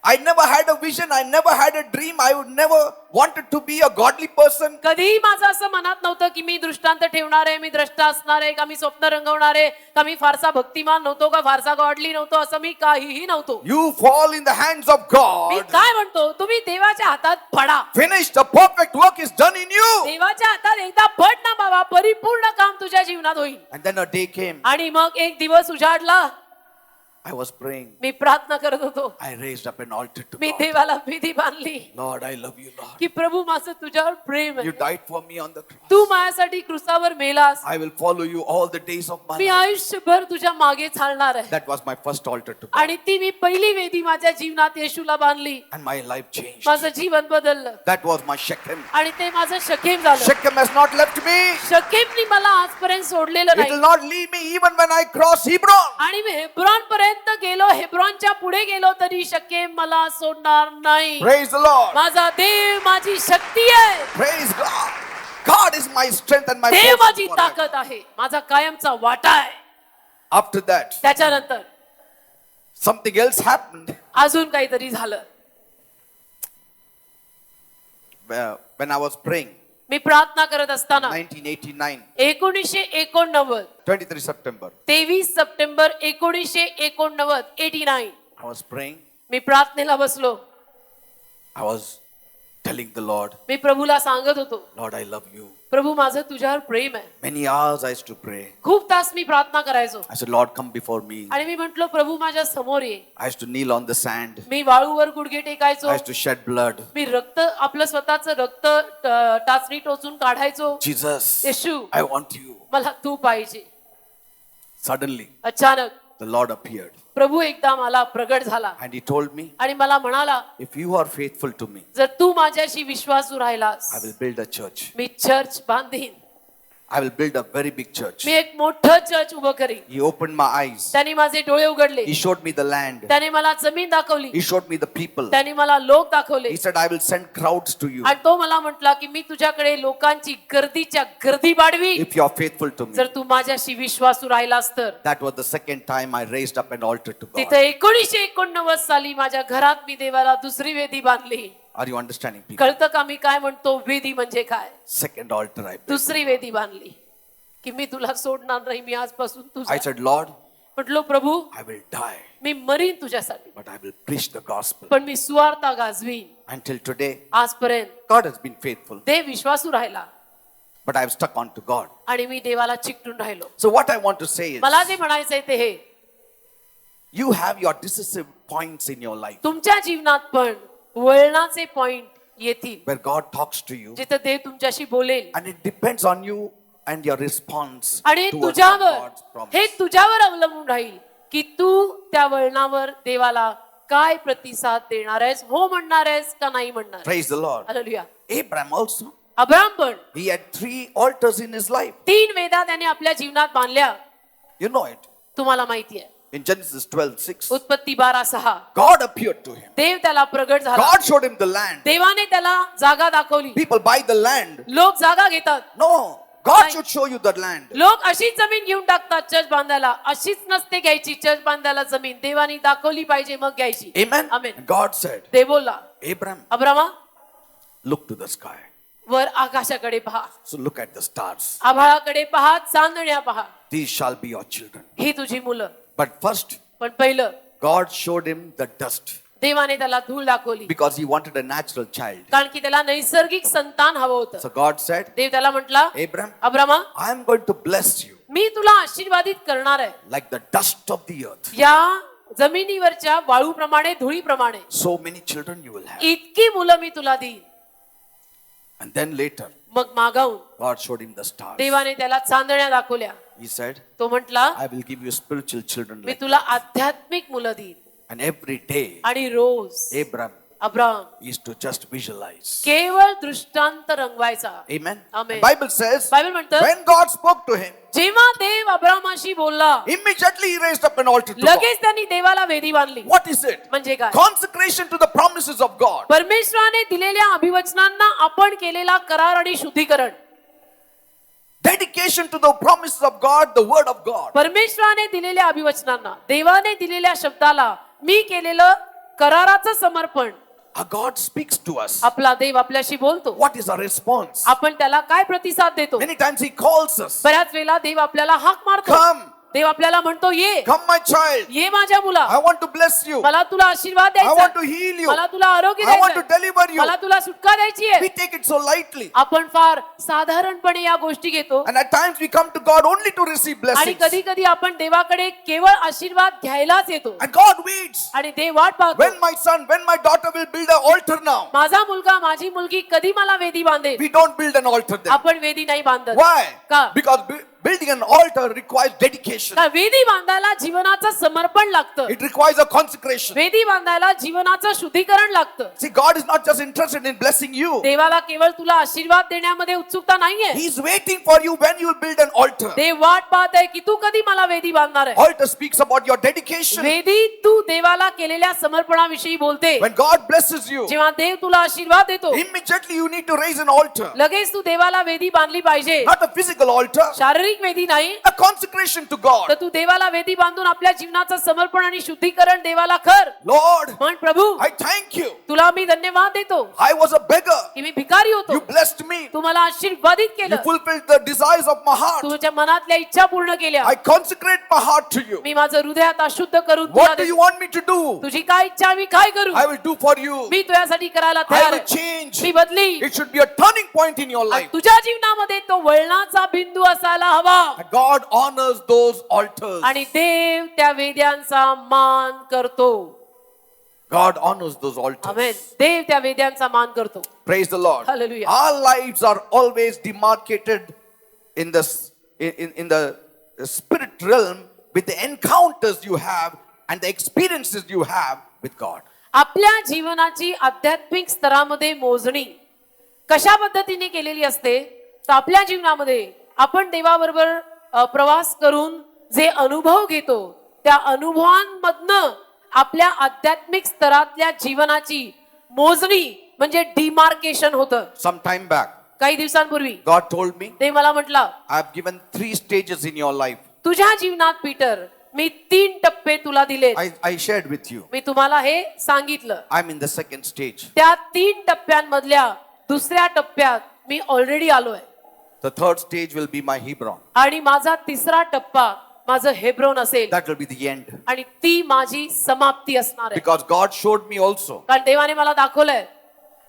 Speaker 1: I never had a vision. I never had a dream. I would never wanted to be a godly person.
Speaker 2: कधीही माझं असं मनात नव्हतं की मी दृष्टांत ठेवणार आहे, मी द्रष्टा असणार आहे, का मी स्वप्न रंगवणार आहे, का मी फारसा भक्तिमान नव्हतो, का फारसा गॉडली नव्हतो, असं मी काहीही नव्हतो.
Speaker 1: You fall in the hands of
Speaker 2: me
Speaker 1: God.
Speaker 2: काय म्हणतो, तुम्ही देवाच्या हातात पडा.
Speaker 1: Finished. The perfect work is done in you.
Speaker 2: देवाच्या हातात एकदा पड ना बाबा, परिपूर्ण काम तुझ्या जीवनात होईल.
Speaker 1: And then a day came.
Speaker 2: आणि मग एक दिवस उजाडला.
Speaker 1: I was praying.
Speaker 2: मी प्रार्थना करत होतो.
Speaker 1: I raised up an altar to
Speaker 2: me
Speaker 1: God.
Speaker 2: देवाला विधी बांधली
Speaker 1: Lord, I love you, Lord.
Speaker 2: की प्रभू माझं तुझ्यावर प्रेम
Speaker 1: You
Speaker 2: आहे.
Speaker 1: died for me on the cross.
Speaker 2: तू माझ्यासाठी क्रुसावर मेलास.
Speaker 1: I will follow you all the days of my
Speaker 2: मी
Speaker 1: life.
Speaker 2: आयुष्यभर तुझ्या मागे चालणार आहे.
Speaker 1: That was my first altar to God.
Speaker 2: आणि ती मी पहिली वेदी माझ्या जीवनात येशूला बांधली.
Speaker 1: And my life changed.
Speaker 2: माझं जीवन बदललं.
Speaker 1: That was my Shechem.
Speaker 2: आणि ते माझं शकेम झालं.
Speaker 1: Shechem has not left me.
Speaker 2: शकेमनी मला आजपर्यंत सोडलेलं
Speaker 1: It will
Speaker 2: नाही.
Speaker 1: not leave me even when I cross Hebron.
Speaker 2: आणि मी हेब्रॉन पर्यंत गेलो, हेब्रॉनच्या पुढे गेलो तरी शकेम मला सोडणार नाही.
Speaker 1: Praise the Lord.
Speaker 2: माझा देव माझी शक्ती आहे.
Speaker 1: Praise God. God is my strength and my
Speaker 2: Dev
Speaker 1: force
Speaker 2: माझी
Speaker 1: forever.
Speaker 2: ताकद आहे. माझा कायमचा वाटा आहे.
Speaker 1: After that,
Speaker 2: त्याच्यानंतर
Speaker 1: something else happened.
Speaker 2: अजून काहीतरी झालं.
Speaker 1: When I was praying,
Speaker 2: मी प्रार्थना करत असताना
Speaker 1: 1989,
Speaker 2: 1989
Speaker 1: 23 September,
Speaker 2: 23 September 1989 89
Speaker 1: I was praying.
Speaker 2: मी प्रार्थनेला बसलो.
Speaker 1: I was telling the Lord,
Speaker 2: मी प्रभूला सांगत होतो,
Speaker 1: Lord, I love you.
Speaker 2: प्रभू माझं तुझ्यावर प्रेम आहे.
Speaker 1: Many hours I used to pray.
Speaker 2: खूप तास मी प्रार्थना करायचो.
Speaker 1: I said, Lord, come before me.
Speaker 2: आणि मी म्हंटलो प्रभू माझ्या समोर ये.
Speaker 1: I used to kneel on the sand.
Speaker 2: मी वाळूवर गुडघे टेकायचो.
Speaker 1: I used to shed blood.
Speaker 2: मी रक्त आपलं स्वतःचं रक्त टाचणी टोचून काढायचो.
Speaker 1: Jesus,
Speaker 2: Yeshu
Speaker 1: I want you.
Speaker 2: मला तू पाहिजे.
Speaker 1: Suddenly,
Speaker 2: अचानक
Speaker 1: the Lord appeared
Speaker 2: प्रभू एकदा मला प्रगट झाला
Speaker 1: and he told me,
Speaker 2: आणि मला म्हणाला,
Speaker 1: if you are faithful to me,
Speaker 2: जर तू माझ्याशी विश्वासू राहिलास
Speaker 1: I will build a church.
Speaker 2: मी चर्च बांधीन.
Speaker 1: I will build a very big church.
Speaker 2: मी एक मोठं चर्च उभं करीन.
Speaker 1: He opened my eyes.
Speaker 2: त्याने माझे डोळे उघडले.
Speaker 1: He showed me the land.
Speaker 2: त्याने मला जमीन दाखवली.
Speaker 1: He showed me the people.
Speaker 2: त्याने मला लोक दाखवले.
Speaker 1: He said, I will send crowds to you
Speaker 2: आणि तो मला म्हटला की मी तुझ्याकडे लोकांची गर्दीच्या गर्दी वाढवी
Speaker 1: if you are faithful to me.
Speaker 2: जर तू माझ्याशी विश्वासू राहिलास तर.
Speaker 1: That was the second time I raised up an altar to God.
Speaker 2: तिथे 1989 साली माझ्या घरात मी देवाला दुसरी वेदी बांधली.
Speaker 1: Are you understanding, people?
Speaker 2: कळतं का मी काय म्हणतो? वेदी म्हणजे काय?
Speaker 1: Second altar I built.
Speaker 2: दुसरी वेदी बांधली की मी तुला सोडणार नाही. मी आजपासून
Speaker 1: I
Speaker 2: तुझा.
Speaker 1: said, Lord,
Speaker 2: म्हटलो प्रभू
Speaker 1: I will die,
Speaker 2: me marine तुझ्यासाठी
Speaker 1: but I will preach the gospel.
Speaker 2: पण मी सुवार्ता गाजवीन.
Speaker 1: Until today,
Speaker 2: आजपर्यंत
Speaker 1: God has been faithful,
Speaker 2: देव विश्वासू राहिला
Speaker 1: but I have stuck on to God.
Speaker 2: आणि मी देवाला चिकटून राहिलो.
Speaker 1: So what I want to say is,
Speaker 2: मला जे म्हणायचंय ते हे,
Speaker 1: you have your decisive points in your life
Speaker 2: तुमच्या जीवनात पण वळणाचे पॉइंट येतील
Speaker 1: where God talks to you,
Speaker 2: जिथे देव तुमच्याशी बोलेल.
Speaker 1: and it depends on you and your response
Speaker 2: आणि
Speaker 1: towards
Speaker 2: तुझ्यावर
Speaker 1: God's promise.
Speaker 2: हे तुझ्यावर अवलंबून राहील की तू त्या वळणावर देवाला काय प्रतिसाद देणार आहेस. हो म्हणणार आहेस का नाही म्हणणार.
Speaker 1: Praise the Lord.
Speaker 2: Hallelujah.
Speaker 1: Abraham also,
Speaker 2: Abraham पण
Speaker 1: he had 3 altars in his life.
Speaker 2: 3 Veda त्याने आपल्या जीवनात बांधल्या.
Speaker 1: You know it.
Speaker 2: तुम्हाला माहिती आहे.
Speaker 1: In Genesis 12:6,
Speaker 2: उत्पत्ती 12:6
Speaker 1: God appeared to him.
Speaker 2: देव त्याला प्रगट झाला.
Speaker 1: God showed him the land.
Speaker 2: देवाने त्याला जागा दाखवली.
Speaker 1: People buy the land.
Speaker 2: लोक जागा घेतात.
Speaker 1: No, God
Speaker 2: Right.
Speaker 1: should show you the land.
Speaker 2: लोक अशीच जमीन घेऊन टाकतात चर्च बांधायला. अशीच नसते घ्यायची चर्च बांधायला जमीन. देवानी दाखवली पाहिजे मग घ्यायची.
Speaker 1: Amen.
Speaker 2: Amen.
Speaker 1: And God said,
Speaker 2: देव बोलला,
Speaker 1: Abraham,
Speaker 2: Abrama
Speaker 1: look to the sky.
Speaker 2: वर आकाशाकडे पहा.
Speaker 1: So look at the stars.
Speaker 2: आभाळाकडे पहा, चांदण्या पहा.
Speaker 1: These shall be your children.
Speaker 2: ही तुझी मुलं.
Speaker 1: But first,
Speaker 2: पण पहिलं
Speaker 1: God showed him the dust
Speaker 2: देवाने त्याला धूळ दाखवली.
Speaker 1: because he wanted a natural child.
Speaker 2: कारण की त्याला नैसर्गिक संतान हवं होतं.
Speaker 1: So God said,
Speaker 2: देव त्याला म्हटला,
Speaker 1: Abraham,
Speaker 2: Abrama
Speaker 1: I am going to bless you
Speaker 2: मी तुला आशीर्वादित करणार आहे.
Speaker 1: like the dust of the earth.
Speaker 2: या जमिनीवरच्या वाळूप्रमाणे, धुळीप्रमाणे
Speaker 1: So many children you will have.
Speaker 2: इतकी मुलं मी तुला देईन.
Speaker 1: And then later,
Speaker 2: मग मागाऊन
Speaker 1: God showed him the stars.
Speaker 2: देवाने त्याला चांदण्या दाखवल्या.
Speaker 1: He said,
Speaker 2: तो म्हटला,
Speaker 1: I will give you spiritual children.
Speaker 2: Me
Speaker 1: Like
Speaker 2: तुला आध्यात्मिक मुलं देईन.
Speaker 1: And every day,
Speaker 2: आणि रोज
Speaker 1: Abraham
Speaker 2: Abraham
Speaker 1: is to just visualize.
Speaker 2: केवळ दृष्टांत रंगवायचा.
Speaker 1: Amen.
Speaker 2: Amen.
Speaker 1: The Bible says,
Speaker 2: Bible म्हणतं,
Speaker 1: when God spoke to him,
Speaker 2: जेव्हा देव अब्राहमाशी बोलला
Speaker 1: immediately he raised up an altar to God.
Speaker 2: लगेच त्यांनी देवाला वेदी बांधली.
Speaker 1: What is it?
Speaker 2: म्हणजे काय?
Speaker 1: Consecration to the promises of God.
Speaker 2: परमेश्वराने दिलेल्या अभिवचनांना आपण केलेला करार आणि शुद्धीकरण.
Speaker 1: Dedication to the promises of God, the word of God.
Speaker 2: परमेश्वराने दिलेल्या अभिवचनांना, देवाने दिलेल्या शब्दाला मी केलेलं कराराचं समर्पण.
Speaker 1: Our God speaks to us.
Speaker 2: आपला देव आपल्याशी बोलतो.
Speaker 1: What is our response?
Speaker 2: आपण त्याला काय प्रतिसाद देतो.
Speaker 1: Many times he calls us.
Speaker 2: बऱ्याच वेळेला देव आपल्याला हाक मारतो.
Speaker 1: Come.
Speaker 2: देव आपल्याला म्हणतो ये
Speaker 1: Come, my child.
Speaker 2: ये माझ्या मुला
Speaker 1: I want to bless you.
Speaker 2: मला तुला आशीर्वाद
Speaker 1: I want to
Speaker 2: द्यायचा
Speaker 1: heal you.
Speaker 2: मला तुला आरोग्य
Speaker 1: I want to
Speaker 2: द्यायचं
Speaker 1: deliver you.
Speaker 2: मला तुला सुटका द्यायची
Speaker 1: We
Speaker 2: आहे
Speaker 1: take it so lightly.
Speaker 2: आपण फार साधारणपणे या गोष्टी घेतो
Speaker 1: And at times we come to God only to receive
Speaker 2: आणि
Speaker 1: blessings.
Speaker 2: कधी कधी आपण देवाकडे केवळ आशीर्वाद घ्यायलाच येतो
Speaker 1: And God waits.
Speaker 2: आणि देव वाट पाहतो
Speaker 1: When my son, when my daughter will build an altar now.
Speaker 2: माझा मुलगा माझी मुलगी कधी मला वेदी बांधेल
Speaker 1: We don't build an altar then.
Speaker 2: आपण वेदी नाही बांधत
Speaker 1: Why?
Speaker 2: का?
Speaker 1: Because building an altar requires dedication.
Speaker 2: का वेदी बांधायला जीवनाचं समर्पण लागतं
Speaker 1: It requires a consecration.
Speaker 2: वेदी बांधायला जीवनाचं शुद्धीकरण लागतं
Speaker 1: See, God is not just interested in blessing you.
Speaker 2: देवाला केवळ तुला आशीर्वाद देण्यामध्ये उत्सुकता नाहीये
Speaker 1: He is waiting for you when you will build an altar.
Speaker 2: देव वाट पाहत आहे की तू कधी मला वेदी बांधणार आहे
Speaker 1: Altar speaks about your dedication.
Speaker 2: वेदी तू देवाला केलेल्या समर्पणाविषयी बोलते
Speaker 1: When God blesses you,
Speaker 2: जेव्हा देव तुला आशीर्वाद देतो
Speaker 1: immediately you need to raise an altar.
Speaker 2: लगेच तू देवाला वेदी बांधली पाहिजे
Speaker 1: Not a physical altar,
Speaker 2: शारीरिक वेदी नाही
Speaker 1: a consecration to
Speaker 2: तर
Speaker 1: God.
Speaker 2: तू देवाला वेदी बांधून आपल्या जीवनाचं समर्पण आणि शुद्धीकरण देवाला कर
Speaker 1: Lord,
Speaker 2: म्हण प्रभू
Speaker 1: I thank you.
Speaker 2: तुला मी धन्यवाद देतो
Speaker 1: I was a beggar.
Speaker 2: की मी भिकारी होतो
Speaker 1: You blessed me.
Speaker 2: तू मला आशीर्वादित
Speaker 1: You
Speaker 2: केलं
Speaker 1: fulfilled the desires of my heart.
Speaker 2: तुझ्या मनातल्या इच्छा पूर्ण केल्या
Speaker 1: I consecrate my heart to you.
Speaker 2: मी माझं हृदयात अशुद्ध करून तुला
Speaker 1: What do you
Speaker 2: देतो.
Speaker 1: want me to do?
Speaker 2: तुझी काय इच्छा मी काय करू
Speaker 1: I will do for you.
Speaker 2: मी तुझ्यासाठी करायला
Speaker 1: I
Speaker 2: तयार
Speaker 1: will
Speaker 2: आहे
Speaker 1: change.
Speaker 2: मी बदली
Speaker 1: It should be a turning point in your
Speaker 2: आणि
Speaker 1: life.
Speaker 2: तुझ्या जीवनामध्ये तो वळणाचा बिंदू असायला हवा
Speaker 1: And God honors those altars.
Speaker 2: आणि देव त्या वेद्यांचा मान करतो
Speaker 1: God honors those
Speaker 2: amen
Speaker 1: altars.
Speaker 2: देव त्या वेद्यांचा मान करतो
Speaker 1: Praise the Lord.
Speaker 2: Hallelujah.
Speaker 1: Our lives are always demarcated in in the spirit realm with the encounters you have and the experiences you have with God.
Speaker 2: आपल्या जीवनाची आध्यात्मिक स्तरामध्ये मोजणी कशा पद्धतीने केलेली असते तर आपल्या जीवनामध्ये आपण देवाबरोबर प्रवास करून जे अनुभव घेतो त्या अनुभवांमधनं आपल्या आध्यात्मिक स्तरातल्या जीवनाची मोजणी म्हणजे डिमार्केशन होतं
Speaker 1: Some time back,
Speaker 2: काही दिवसांपूर्वी
Speaker 1: God told me,
Speaker 2: ते मला म्हटलं
Speaker 1: I have given 3 stages in your life.
Speaker 2: तुझ्या जीवनात पीटर मी 3 टप्पे तुला दिले
Speaker 1: I shared with you.
Speaker 2: मी तुम्हाला हे सांगितलं
Speaker 1: I'm in the second stage.
Speaker 2: त्या 3 टप्प्यांमधल्या दुसऱ्या टप्प्यात मी ऑलरेडी आलोय
Speaker 1: The third stage will be my Hebron.
Speaker 2: आणि माझा तिसरा टप्पा माझं हेब्रोन असेल
Speaker 1: That will be the end.
Speaker 2: आणि ती माझी समाप्ती असणार आहे
Speaker 1: Because God showed me also
Speaker 2: कारण देवाने मला दाखवलंय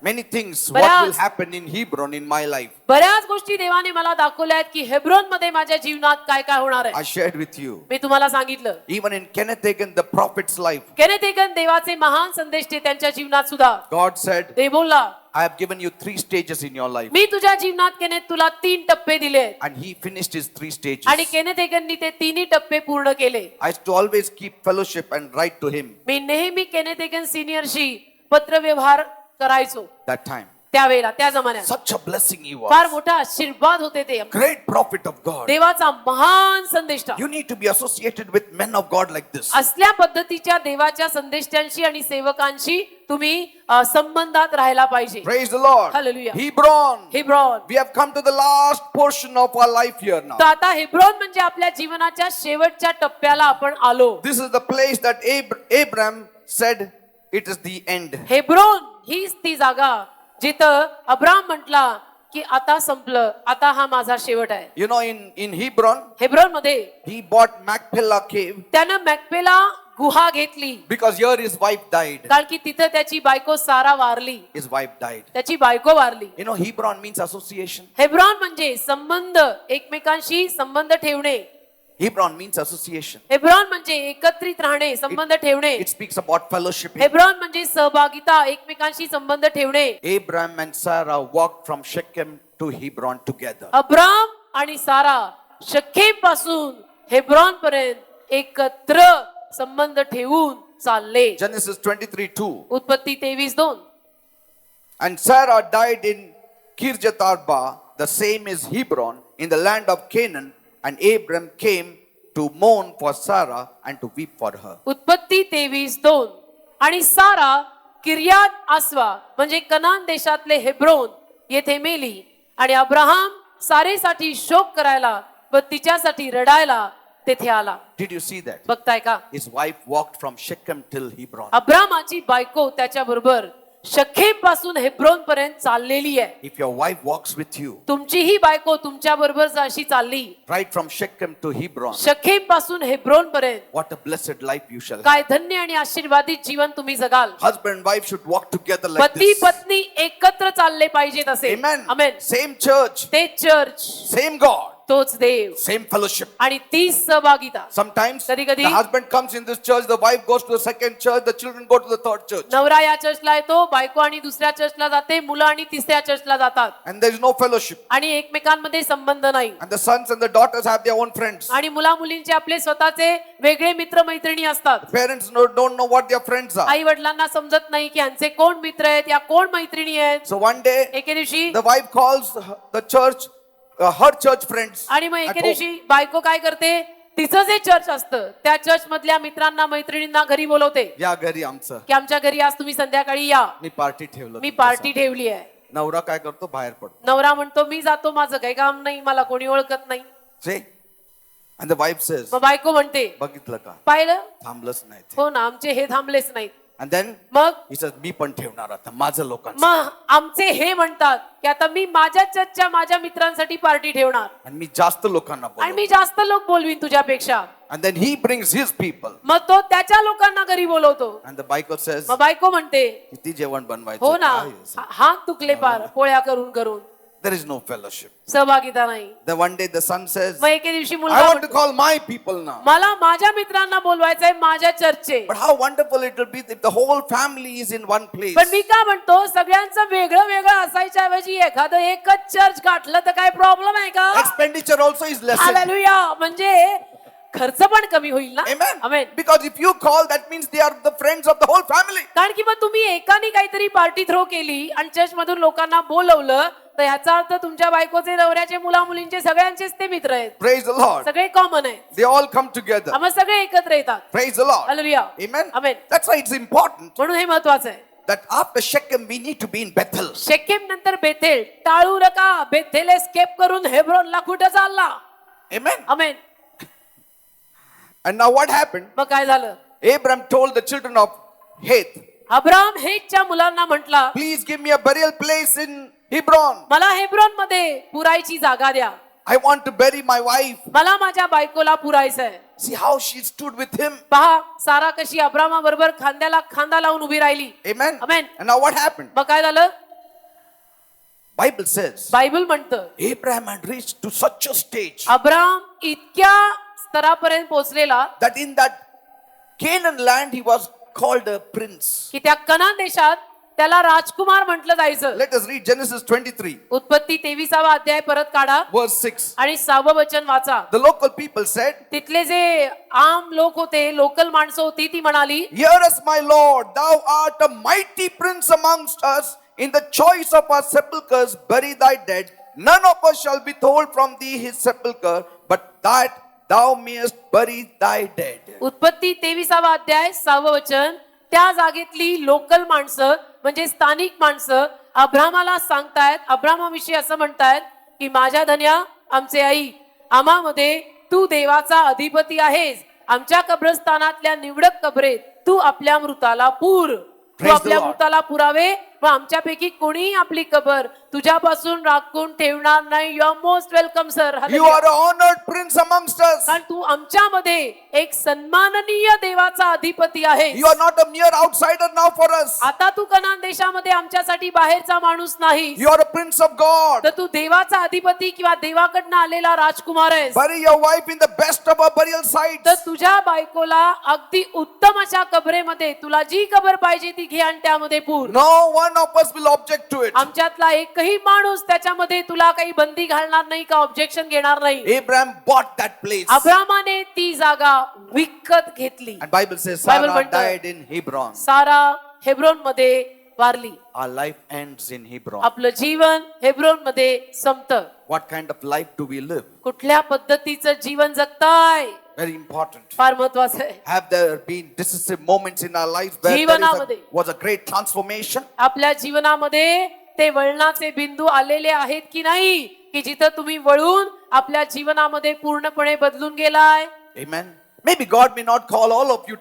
Speaker 1: many things
Speaker 2: But
Speaker 1: what
Speaker 2: as-
Speaker 1: will happen in Hebron in my life.
Speaker 2: बऱ्याच गोष्टी देवाने मला दाखवल्या आहेत की हेब्रोन मध्ये माझ्या जीवनात काय काय होणार
Speaker 1: I
Speaker 2: आहे
Speaker 1: shared with you.
Speaker 2: मी तुम्हाला सांगितलं
Speaker 1: Even in Kenneth Hagin, the prophet's life,
Speaker 2: Kenneth Hagin देवाचे महान संदेश ते त्यांच्या जीवनात सुद्धा
Speaker 1: God said,
Speaker 2: ते बोलला
Speaker 1: I have given you 3 stages in your life.
Speaker 2: मी तुझ्या जीवनात केनेथ तुला 3 टप्पे दिले आहेत.
Speaker 1: And he finished his 3 stages.
Speaker 2: आणि केनेथ हेगननी ते 3 टप्पे पूर्ण केले
Speaker 1: I used to always keep fellowship and write to him
Speaker 2: मी नेहमी केनेथ हेगन सिनियरशी पत्रव्यवहार करायचो
Speaker 1: that time.
Speaker 2: त्यावेळेला त्या जमान्यात
Speaker 1: Such a blessing he
Speaker 2: फार
Speaker 1: was.
Speaker 2: मोठा आशीर्वाद होते ते
Speaker 1: Great prophet of God.
Speaker 2: देवाचा महान संदेष्टा
Speaker 1: You need to be associated with men of God like this.
Speaker 2: असल्या पद्धतीच्या देवाच्या संदेष्टांशी आणि सेवकांशी तुम्ही संबंधात राहायला पाहिजे
Speaker 1: Praise the Lord.
Speaker 2: Hallelujah.
Speaker 1: Hebron.
Speaker 2: Hebron
Speaker 1: We have come to the last portion of our life here now.
Speaker 2: तर आता हेब्रोन म्हणजे आपल्या जीवनाच्या शेवटच्या टप्प्याला आपण आलो
Speaker 1: This is the place that Abraham said it is the end.
Speaker 2: Hebron हीच ती जागा जिथं अब्राम म्हटला की आता संपलं आता हा माझा शेवट आहे
Speaker 1: You know, in Hebron,
Speaker 2: Hebron मध्ये
Speaker 1: he bought Machpelah cave
Speaker 2: त्यानं मॅकपेला गुहा घेतली
Speaker 1: because here his wife died.
Speaker 2: कारण की तिथं त्याची बायको सारा वारली
Speaker 1: His wife died.
Speaker 2: त्याची बायको Warli
Speaker 1: You know, Hebron means association.
Speaker 2: Hebron म्हणजे संबंध एकमेकांशी संबंध ठेवणे
Speaker 1: Hebron means association.
Speaker 2: हेब्रोन म्हणजे एकत्रित राहणे संबंध ठेवणे
Speaker 1: It speaks about fellowship.
Speaker 2: Hebron म्हणजे सहभागिता एकमेकांशी संबंध ठेवणे
Speaker 1: Abraham and Sarah walked from Shechem to Hebron together.
Speaker 2: Abram आणि सारा शखेम पासून हेब्रोन पर्यंत एकत्र संबंध ठेवून चालले
Speaker 1: Genesis 23:2.
Speaker 2: उत्पत्ती 23:2
Speaker 1: And Sarah died in Kirjat Arba, the same is Hebron, in the land of Canaan. And Abram came to mourn for Sarah and to weep for her.
Speaker 2: उत्पत्ती 23:2 आणि सारा किर्यात आसवा म्हणजे कनान देशातले हेब्रोन येथे मेली आणि अब्राहम सारेसाठी शोक करायला व तिच्यासाठी रडायला तेथे आला
Speaker 1: Did you see that?
Speaker 2: बघताय का
Speaker 1: His wife walked from Shechem till Hebron.
Speaker 2: अब्रामाची बायको त्याच्या बरोबर शखेम पासून हेब्रोन पर्यंत चाललेली आहे.
Speaker 1: If your wife walks with you
Speaker 2: तुमची ही बायको तुमच्या बरोबर अशी चालली
Speaker 1: right from Shechem to Hebron,
Speaker 2: शखेम पासून हेब्रोन पर्यंत,
Speaker 1: what a blessed life you shall have.
Speaker 2: काय धन्य आणि आशीर्वादित जीवन तुम्ही जगाल.
Speaker 1: Husband and wife should walk together like
Speaker 2: पती
Speaker 1: this.
Speaker 2: पत्नी एकत्र चालले पाहिजेत असे.
Speaker 1: Amen.
Speaker 2: आमेन.
Speaker 1: Same church,
Speaker 2: ते चर्च,
Speaker 1: same God,
Speaker 2: तोच देव
Speaker 1: same fellowship.
Speaker 2: आणि तीच सहभागिता.
Speaker 1: Sometimes
Speaker 2: कधी-कधी
Speaker 1: the husband comes in this church, the wife goes to the second church, the children go to the third church.
Speaker 2: नवरा या चर्चला येतो, बायको आणि दुसऱ्या चर्चला जाते, मुलं आणि तिसऱ्या चर्चला जातात
Speaker 1: And there is no fellowship.
Speaker 2: आणि एकमेकांमध्ये संबंध नाही.
Speaker 1: And the sons and the daughters have their own friends.
Speaker 2: आणि मुला मुलींचे आपले स्वतःचे वेगळे मित्र मैत्रिणी असतात.
Speaker 1: Parents don't know what their friends are.
Speaker 2: आई वडिलांना समजत नाही की यांचे कोण मित्र आहेत, या कोण मैत्रिणी आहेत.
Speaker 1: So one day,
Speaker 2: एके दिवशी
Speaker 1: the wife calls the church, her church friends.
Speaker 2: आणि मग
Speaker 1: at
Speaker 2: एके
Speaker 1: home.
Speaker 2: दिवशी बायको काय करते, तिचं जे चर्च असतं त्या चर्च मधल्या मित्रांना मैत्रिणींना घरी बोलवते
Speaker 1: या घरी आमचं
Speaker 2: की आमच्या घरी आज तुम्ही संध्याकाळी या,
Speaker 1: मी पार्टी ठेवलं
Speaker 2: मी पार्टी ठेवली आहे.
Speaker 1: नवरा काय करतो, बाहेर पडतो.
Speaker 2: नवरा म्हणतो मी जातो, माझं काही काम नाही, मला कोणी ओळखत नाही.
Speaker 1: See? And the wife says,
Speaker 2: मग बायको म्हणते
Speaker 1: बघितलं का,
Speaker 2: पाहिलं,
Speaker 1: थांबलंच नाही ते.
Speaker 2: हो ना, आमचे हे थांबलेच नाहीत.
Speaker 1: And then
Speaker 2: मग
Speaker 1: he says, मी पण ठेवणार आता माझं लोकांचं.
Speaker 2: मग आमचे हे म्हणतात की आता मी माझ्या चर्चच्या माझ्या मित्रांसाठी पार्टी ठेवणार
Speaker 1: आणि मी जास्त लोकांना
Speaker 2: आणि
Speaker 1: बोलवतो.
Speaker 2: मी जास्त लोक बोलवीन तुझ्यापेक्षा.
Speaker 1: And then he brings his people.
Speaker 2: मग तो त्याच्या लोकांना घरी बोलवतो.
Speaker 1: And the बायको says,
Speaker 2: मग बायको म्हणते
Speaker 1: किती जेवण बनवायचं,
Speaker 2: हो ना,
Speaker 1: काय आहे?
Speaker 2: हात तुकले पार पोळ्या करून करून,
Speaker 1: There is no fellowship.
Speaker 2: सहभागिता नाही.
Speaker 1: Then one day the son says,
Speaker 2: मग एके दिवशी
Speaker 1: I
Speaker 2: मुलगा
Speaker 1: want to
Speaker 2: म्हणतो,
Speaker 1: call my people now.
Speaker 2: मला माझ्या मित्रांना बोलवायचंय माझ्या चर्चचे.
Speaker 1: But how wonderful it will be if the whole family is in one place.
Speaker 2: पण मी काय म्हणतो, सगळ्यांचं वेगळं वेगळं असायच्या ऐवजी एखादं एकच चर्च गाठलं तर काय प्रॉब्लेम आहे का?
Speaker 1: Expenditure also is lessened.
Speaker 2: Hallelujah. म्हणजे खर्च पण कमी होईल ना.
Speaker 1: Amen.
Speaker 2: Amen.
Speaker 1: Because if you call, that means they are the friends of the whole family.
Speaker 2: कारण की मग तुम्ही एकाने काहीतरी पार्टी थ्रो केली आणि चर्च मधून लोकांना बोलवलं तर ह्याचा अर्थ तुमच्या बायकोचे, नवऱ्याचे, मुला मुलींचे सगळ्यांचेच ते मित्र आहेत.
Speaker 1: Praise the Lord.
Speaker 2: सगळे कॉमन आहेत.
Speaker 1: They all come together.
Speaker 2: आम्ही सगळे एकत्र येतात.
Speaker 1: Praise the Lord.
Speaker 2: Hallelujah.
Speaker 1: Amen.
Speaker 2: Amen.
Speaker 1: That's why it's important
Speaker 2: म्हणून हे महत्वाचं आहे.
Speaker 1: that after Shechem we need to be in Bethel.
Speaker 2: Shechem नंतर बेथेल. टाळू नका, बेथेल एस्केप करून हेब्रोनला कुठं चालला.
Speaker 1: Amen.
Speaker 2: Amen.
Speaker 1: And now what happened?
Speaker 2: मग काय झालं,
Speaker 1: Abraham told the children of Heth,
Speaker 2: Abram हेच्या मुलांना म्हटला,
Speaker 1: please give me a burial place in Hebron.
Speaker 2: मला हेब्रोन मध्ये पुरायची जागा द्या.
Speaker 1: I want to bury my wife.
Speaker 2: मला माझ्या बायकोला पुरायचंय.
Speaker 1: See how she stood with him.
Speaker 2: पहा सारा कशी अब्रामा बरोबर खांद्याला खांदा लावून उभी राहिली.
Speaker 1: Amen.
Speaker 2: Amen.
Speaker 1: And now what happened?
Speaker 2: मग काय झालं,
Speaker 1: Bible says
Speaker 2: बायबल म्हणतं
Speaker 1: Abraham had reached to such a stage
Speaker 2: Abram इतक्या स्तरापर्यंत पोहोचलेला
Speaker 1: that in that Canaan land he was called a prince.
Speaker 2: की त्या कनान देशात त्याला राजकुमार म्हटलं जायचं.
Speaker 1: Let us read Genesis 23
Speaker 2: उत्पत्ती 23वा अध्याय परत काढा
Speaker 1: verse 6.
Speaker 2: आणि 6वं वचन वाचा.
Speaker 1: The local people said,
Speaker 2: तिथले जे आम लोक होते, लोकल माणसं होती, ती म्हणाली,
Speaker 1: hear us, my Lord, thou art a mighty prince amongst us. In the choice of our sepulchres bury thy dead. None of us shall withhold from thee his sepulchre, but that thou mayest bury thy dead.
Speaker 2: उत्पत्ती 23वा अध्याय 6वं वचन. त्या जागेतली local माणसं म्हणजे स्थानिक माणसं अब्रामाला सांगतायत, अब्रामाविषयी असं म्हणतायत की माझ्या धन्या, आमचे आई, आम्हामध्ये तू देवाचा अधिपती आहेस. आमच्या कब्रस्थानातल्या निवडक कबरेत तू आपल्या मृताला पूर. तू
Speaker 1: Praise the
Speaker 2: आपल्या
Speaker 1: Lord.
Speaker 2: मृताला पुरावे व आमच्यापैकी कोणी आपली कबर तुझ्यापासून राखून ठेवणार नाही. You are most welcome sir.
Speaker 1: You are an honored prince amongst us.
Speaker 2: कारण तू आमच्यामध्ये एक सन्माननीय देवाचा अधिपती आहे.
Speaker 1: You are not a mere outsider now for us.
Speaker 2: आता तू कनान देशामध्ये आमच्यासाठी बाहेरचा माणूस नाही,
Speaker 1: You are a prince of God.
Speaker 2: तर तू देवाचा अधिपती किंवा देवाकडनं आलेला राजकुमार आहेस.
Speaker 1: Bury your wife in the best of her burial sites.
Speaker 2: तर तुझ्या बायकोला अगदी उत्तम अशा कबरेमध्ये तुला जी कबर पाहिजे ती घे आणि त्यामध्ये पूर.
Speaker 1: No one of us will object to it.
Speaker 2: आमच्यातला एकही माणूस त्याच्यामध्ये तुला काही बंदी घालणार नाही का ऑब्जेक्शन घेणार नाही.
Speaker 1: Abraham bought that place.
Speaker 2: अब्रामाने ती जागा विकत घेतली.
Speaker 1: And Bible says
Speaker 2: Bible
Speaker 1: Sarah
Speaker 2: म्हणतं,
Speaker 1: died in Hebron.
Speaker 2: Sarah Hebron मध्ये वारली.
Speaker 1: Our life ends in Hebron.
Speaker 2: आपलं जीवन हेब्रोन मध्ये संपतं.
Speaker 1: What kind of life do we live?
Speaker 2: कुठल्या पद्धतीचं जीवन जगताय,
Speaker 1: Very important.
Speaker 2: फार महत्वाचं आहे.
Speaker 1: Have there been decisive moments in our lives where there
Speaker 2: जीवनामध्ये
Speaker 1: was a great transformation?
Speaker 2: आपल्या जीवनामध्ये ते वळणाचे बिंदू आलेले आहेत की नाही, की जिथं तुम्ही वळून आपल्या जीवनामध्ये पूर्णपणे बदलून गेलाय.
Speaker 1: Amen. Maybe God may not call all of you